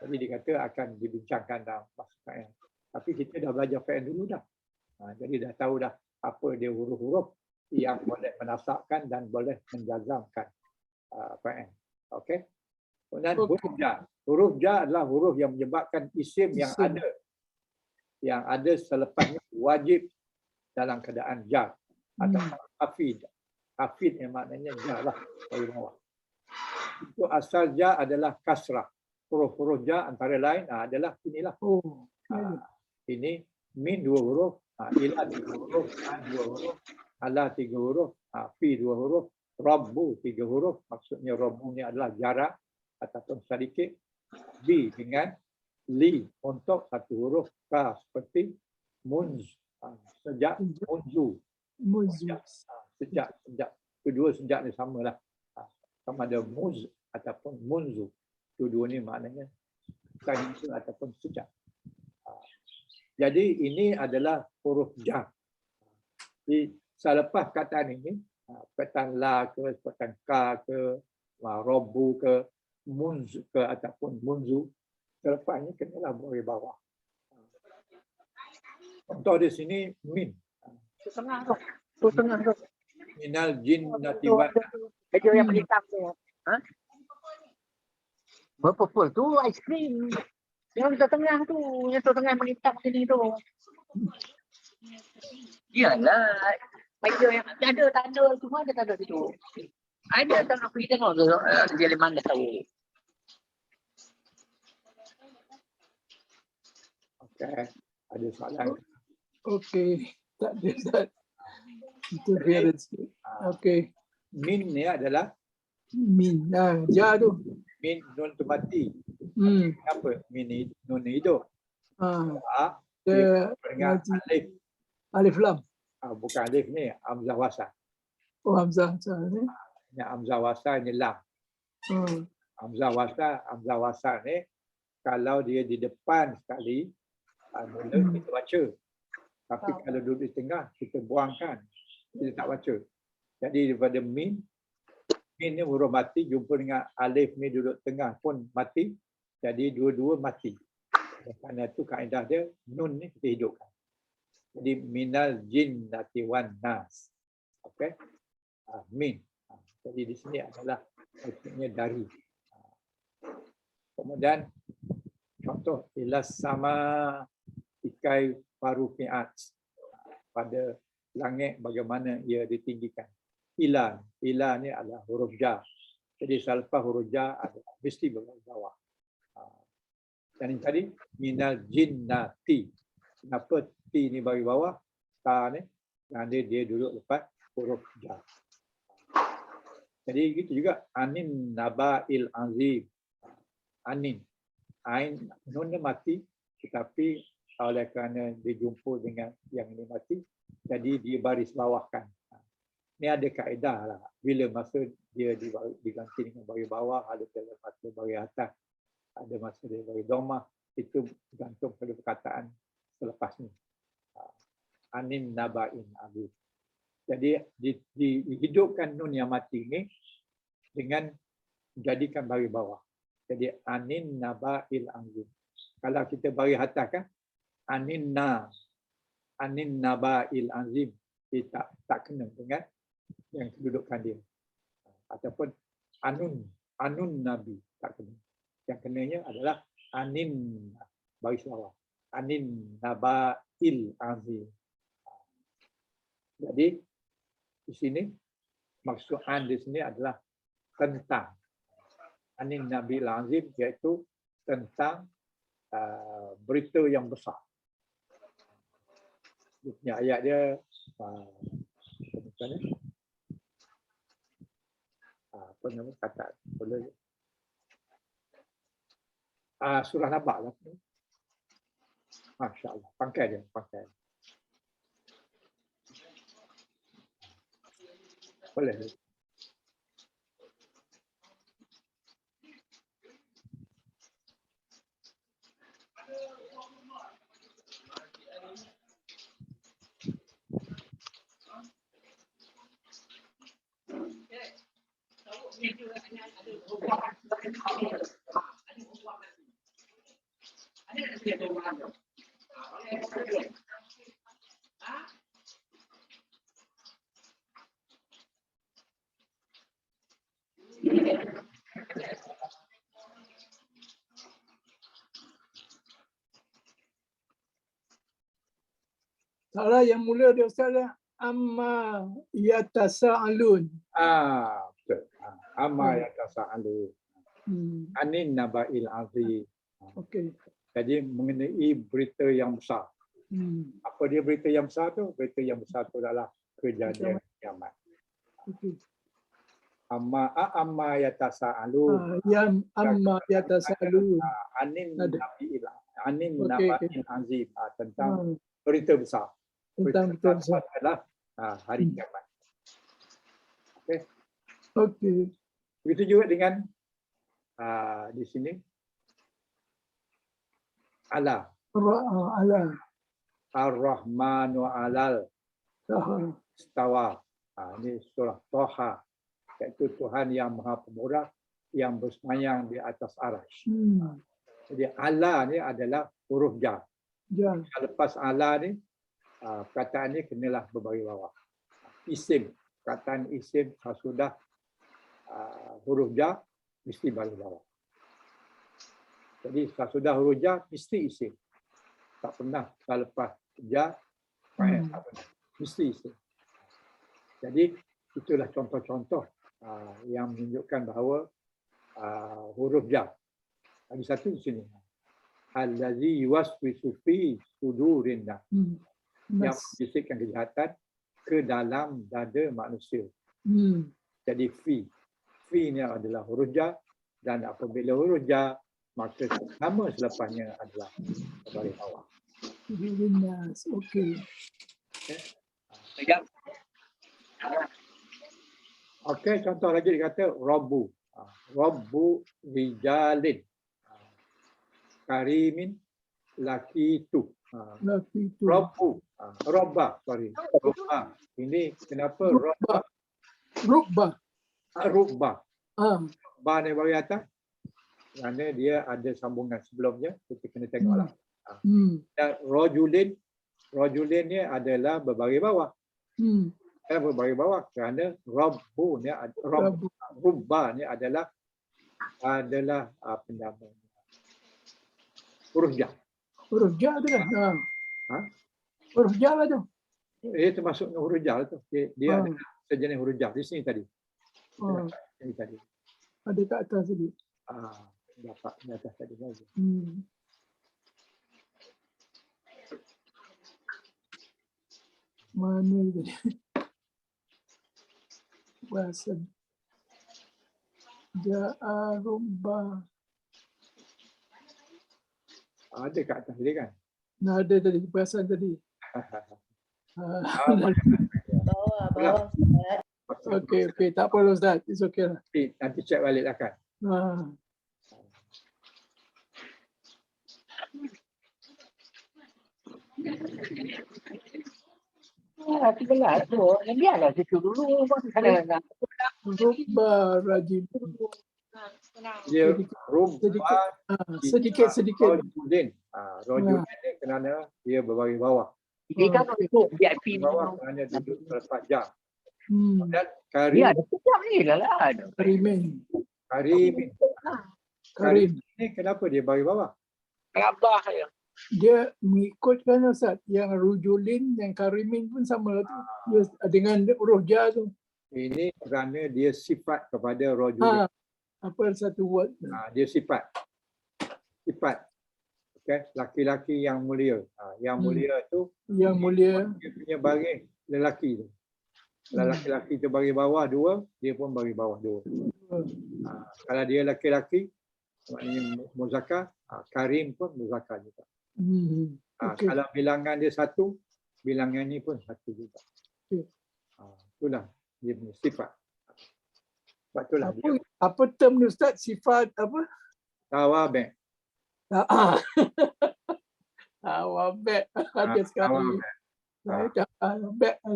Jadi dikata akan dibincangkan dalam bahasa fa'il. Tapi kita dah belajar fa'il dulu dah. Jadi dah tahu dah apa dia huruf-huruf yang boleh menasabkan dan boleh menjazamkan fa'il. Okey. Kemudian huruf jar. Huruf jar adalah huruf yang menyebabkan isim yang ada selepasnya wajib dalam keadaan jar atau hafid. Hafid yang maknanya jar lah dari bawah. Itu asal jar adalah kasrah. Huruf-huruf jar antara lain adalah inilah. Ini min 2 huruf, ila 3 huruf, an 2 huruf, ala 3 huruf, fi 2 huruf, rabbu 3 huruf. Maksudnya rabbu ni adalah jarak ataupun sedikit. Bi dengan li untuk 1 huruf. Ka seperti munz, sejak, munzu. Sejak. Kedua sejak ni samalah. Sama ada muz ataupun munzu. Kedua ni maknanya bukan itu ataupun sejak. Jadi ini adalah huruf jar. Jadi selepas kataan ini, perkataan la ke, perkataan ka ke, robu ke, munz ke ataupun munzu, selepasnya kenalah baris bawah. Contoh di sini min. Minal jinnati wan nas. Kerja yang hitam tu. Berpupul tu aiskrim. Yang tengah tu, yang tengah menitap sini tu. Iyalah. Baju yang ada tanda, semua ada tanda situ. Ada tanda pergi tengok tu, dia memang dah tahu. Okey, ada soalan. Okey, tak ada Ustaz. Itu biar sikit. Okey. Min ni adalah Min. Ja tu. min nun tu mati. Apa? Min ni nun hidup. Dia dengan alif. Alif lam. Bukan alif ni, hamzah wasal. Oh, hamzah ni. Yang hamzah wasal ni lam. Hamzah wasal ni kalau dia di depan sekali, mula kita baca. Tapi kalau duduk di tengah, kita buangkan. Kita tak baca. Jadi daripada min ni huruf mati, jumpa dengan alif ni duduk tengah pun mati. Jadi dua-dua mati. Kerana itu kaedah dia, nun ni kita hidupkan. Jadi minal jinnati wan nas. Okey. Min. Jadi di sini adalah maksudnya dari. Kemudian contoh ilas sama ikai farufiat. Pada langit bagaimana ia ditinggikan. Ila ni adalah huruf jar. Jadi selepas huruf jar adalah mesti berbaris bawah. Dan ini tadi minal jinnati. Kenapa ti ni bagi bawah? Ta ni kerana dia duduk lepas huruf jar. Jadi gitu juga anin naba'il azim. Anin. Ain nun dia mati tetapi oleh kerana dia jumpa dengan yang ini mati, jadi dia baris bawahkan. Ini ada kaedah lah. Bila masa dia diganti dengan baris bawah, ada masa baris atas, ada masa dia baris domah, itu bergantung pada perkataan selepas ni. Anin naba'in azim. Jadi dihidupkan nun yang mati ini dengan jadikan baris bawah. Jadi anin naba'il azim. Kalau kita baris atas kan anin naba'il azim, dia tak kena dengan yang kedudukan dia. Ataupun anun nabi, tak kena. Yang kenanya adalah anin baris bawah. Anin naba'il azim. Jadi di sini maksud an di sini adalah tentang anin nabil azim, iaitu tentang berita yang besar. Dia punya ayat dia apa nama kata boleh surah Naba lah. Masya-Allah, pangkai dia, pangkai. Boleh. Salah yang mula dia Ustaz dah. Amma yatasa'alun. Betul. Amma yatasa'alun. Anin naba'il azim. Okey. Jadi mengenai berita yang besar. Apa dia berita yang besar tu? Berita yang besar tu adalah kejadian kiamat. Okey. Amma yatasa'alun. Amma yatasa'alun. Anin Ada. naba'il azim, tentang berita besar. Tentang berita besar adalah hari kiamat. Okey. Okey. Begitu juga dengan di sini ala ar-rahmanu alal istawa. Ini surah Toha, iaitu Tuhan yang Maha Pemurah yang bersemayam di atas arasy. Jadi ala ni adalah huruf jar. Lepas ala ni perkataan ni kenalah berbaris bawah. Isim, perkataan isim sudah huruf jar mesti baris bawah. Jadi sudah huruf jar mesti isim. Tak pernah lepas jar fa'il, tak pernah. Mesti isim. Jadi itulah contoh-contoh yang menunjukkan bahawa huruf jar. Lagi satu di sini. Allazi yuwaswisu fi sudurin nas. Yang membisikkan kejahatan ke dalam dada manusia. Jadi fi ni adalah huruf jar, dan apabila huruf jar maka nama selepasnya adalah baris bawah. Okey. Okey, contoh lagi dia kata Rabbu. Rabbu rijalin. Karimin lakitu. Rabbu. Robba, sorry. Robba. Ini kenapa Robba? Rubba. Rubba. Ba ni bagi atas. Kerana dia ada sambungan sebelumnya. Kita kena tengoklah. Dan rojulin ni adalah berbaris bawah. Berbaris bawah kerana Rabbu ni Rubba ni adalah apa namanya? Huruf jar. Huruf jar tu dah. Huruf jar lah tu. Termasuk huruf jar tu. Dia ada sejenis huruf jar di sini tadi. Ini tadi. Ada kat atas tadi. Dapat di atas tadi lagi. Mana tadi? Bahasa. Ja'a rubba. Ada kat atas tadi kan? Ada tadi, perasaan tadi. Bawah. Okey. Tak apa Ustaz. It's okay lah. Nanti cek balik lah kan? 13 tu. Yang biarlah situ dulu. Kadang-kadang. Rubba rajim. Dia Sedikit. rojulin. Rojulin ni kerana dia berbaris bawah. Dia kan untuk VIP Bawah kerana duduk terpajang. Hmm. Dan karim, Ya, ada sekejap ni lah. Karimin. karim ni kenapa dia baris bawah? Rabah saya. Dia mengikutkan Ustaz. Yang rujulin, yang karimin pun sama tu. Dia, dengan huruf ja tu. Ini kerana dia sifat kepada rojulin. Apa satu word? Dia sifat. Okay? Laki-laki yang mulia. Yang mulia tu Yang mulia. dia punya baris lelaki tu. Kalau laki-laki tu baris bawah 2, dia pun baris bawah 2. Kalau dia laki-laki, maknanya muzakkar, karim pun muzakkar juga. Okay. Kalau bilangan dia 1, bilangan ni pun 1 juga. Itulah dia punya sifat. Sebab itulah Apa term ni Ustaz? Sifat apa? tawabek. Tawabek. Ada sekali.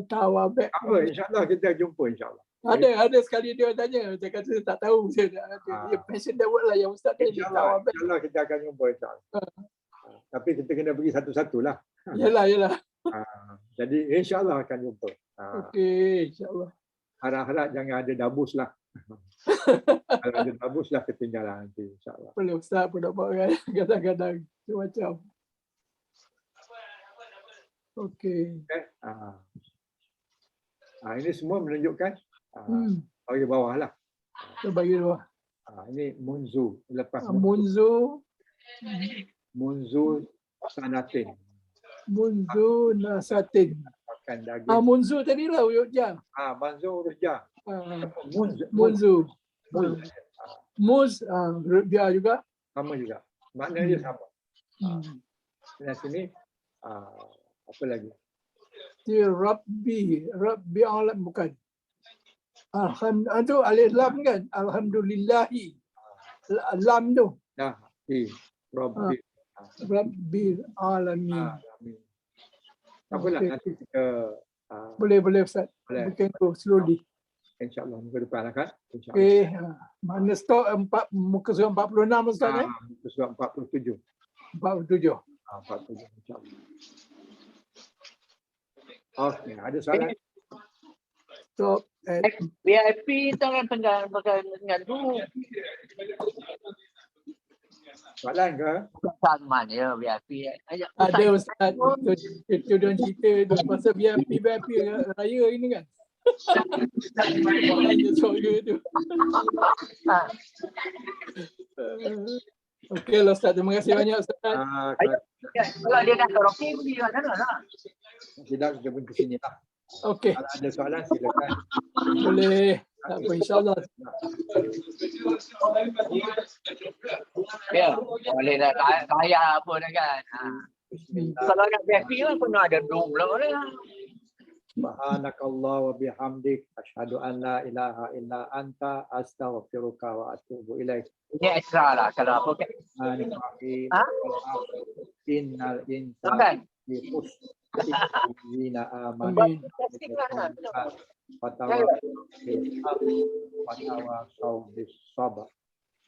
Tawabek. Apa? InsyaAllah kita jumpa insyaAllah. Ada sekali dia tanya. Saya kata saya tak tahu. Dia mention the word lah yang Ustaz tadi. Tawabek. InsyaAllah kita akan jumpa insyaAllah. Tapi kita kena pergi satu-satulah. Yalah. Jadi insyaAllah akan jumpa. Okey, insyaAllah. Harap-harap jangan ada dabus lah. Kalau ada dabus lah ketinggalan nanti insyaAllah. Boleh Ustaz pun nak buat kan. Kadang-kadang macam. Okey. Ini semua menunjukkan bagi bawah lah. Kita bagi bawah. Ini munzu. Lepas munzu sanatin. Munzu nasatin. Makan daging. Munzu tadi lah huruf ja. Munzu huruf ja. Munzu. Muz huruf ja juga. Sama juga. Makna dia sama. Dan sini apa lagi? Rabbi alam bukan. Itu alif lam kan? Alhamdulillahi. Lam tu. Rabbi. Rabbil alamin. Apalah nanti kita boleh Ustaz. We can go slowly. InsyaAllah minggu depan lah kan. Okey. Mana stop muka surat 46 Ustaz muka surat 47. 47. 47 insyaAllah. Okey, ada soalan? So, VIP tu kan tengah dulu. Soalan ke? Salman ya VIP. Ada Ustaz. Itu dia cerita pasal VIP raya ini kan. Soalan tu. Okey lah Ustaz. Terima kasih banyak Ustaz. Kalau dia kata okey, dia ada lah. Tidak, kita pun ke sini lah. Okey. Kalau ada soalan silakan. Boleh. InsyaAllah. Ya, boleh dah kaya apa dah kan. Kalau nak VIP kan pernah ada dom lah. Subhanakallah wa bihamdik asyhadu an la ilaha illa anta astaghfiruka wa atubu ilaik. Ini ekstra lah kalau apa kan. Innal insana fi khusr illa amanu watawassaw bis sabr.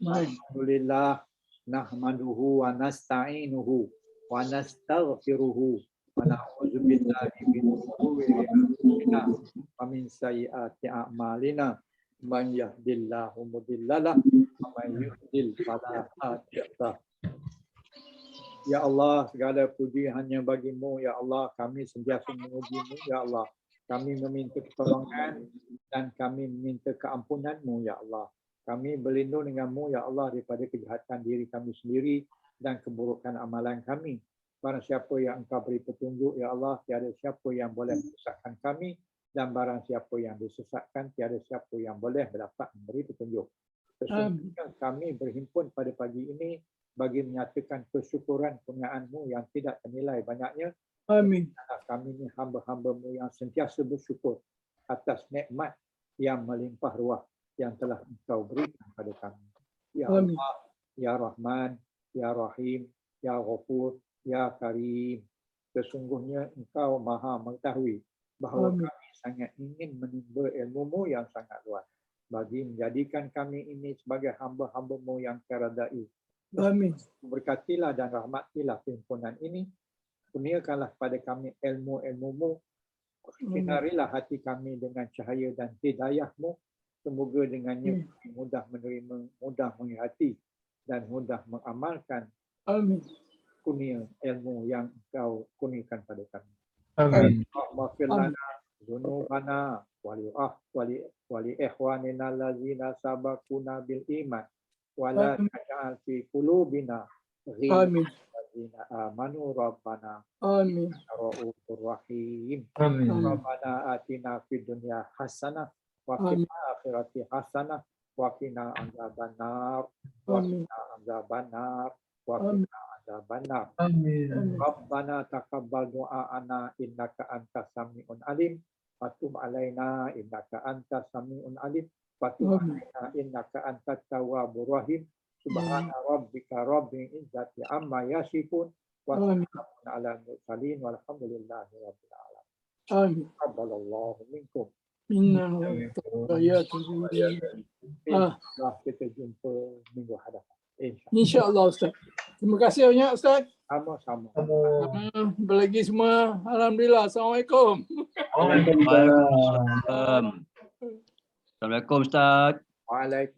Alhamdulillah nahmaduhu wa nasta'inuhu wa nastaghfiruhu wa na'udzu billahi min shururi anfusina wa min sayyiati a'malina man yahdihillahu mudhillalah wa man yudlil fala hadiyalah. Ya Allah, segala puji hanya bagi-Mu ya Allah. Kami sentiasa memuji-Mu ya Allah. Kami meminta pertolongan dan kami meminta keampunan-Mu ya Allah. Kami berlindung dengan-Mu ya Allah daripada kejahatan diri kami sendiri dan keburukan amalan kami. Barang siapa yang Engkau beri petunjuk ya Allah, tiada siapa yang boleh menyesatkan kami, dan barang siapa yang disesatkan, tiada siapa yang boleh dapat memberi petunjuk. Sesungguhnya kami berhimpun pada pagi ini bagi menyatakan kesyukuran penghinaan-Mu yang tidak ternilai banyaknya. Amin. Kami ini hamba-hamba-Mu yang sentiasa bersyukur atas nikmat yang melimpah ruah yang telah Engkau berikan kepada kami. Ya Allah, Ya Rahman, Ya Rahim, Ya Ghafur, Ya Karim. Sesungguhnya Engkau Maha mengetahui bahawa Amin. kami sangat ingin menimba ilmu-Mu yang sangat luas bagi menjadikan kami ini sebagai hamba-hamba-Mu yang teradai. Amin. Berkatilah dan rahmatilah perhimpunan ini. Kurniakanlah pada kami ilmu-ilmu-Mu. Sinarilah hati kami dengan cahaya dan hidayah-Mu. Semoga dengannya kami mudah menerima, mudah menghayati dan mudah mengamalkan Amin. kurnia ilmu yang Engkau kurniakan pada kami. Amin. Maghfir lana dzunubana wali ikhwanina allazina sabaquna bil iman wa la taj'al fi qulubina ghillan Amin. lillazina amanu rabbana Amin. ra'ufur rahim. Amin. Rabbana atina fid dunya hasanah wa fil akhirati hasanah wa qina adzabannar wa qina adzabannar wa qina adzabannar. Amin. Rabbana taqabbal du'aana innaka antas sami'un alim wa tub 'alaina innaka antas sami'un alim wa tub 'alaina innaka antat tawwabur rahim. Subhana rabbika rabbil izzati amma yasifun wa salamun 'alal mursalin walhamdulillahi rabbil alamin. Amin. Taqabbalallahu minkum. Minna ya Kita jumpa minggu hadapan. InsyaAllah Ustaz. Terima kasih banyak Ustaz. Sama-sama. Berlagi semua. Alhamdulillah. Assalamualaikum. Waalaikumsalam. Assalamualaikum Ustaz. Waalaikumsalam.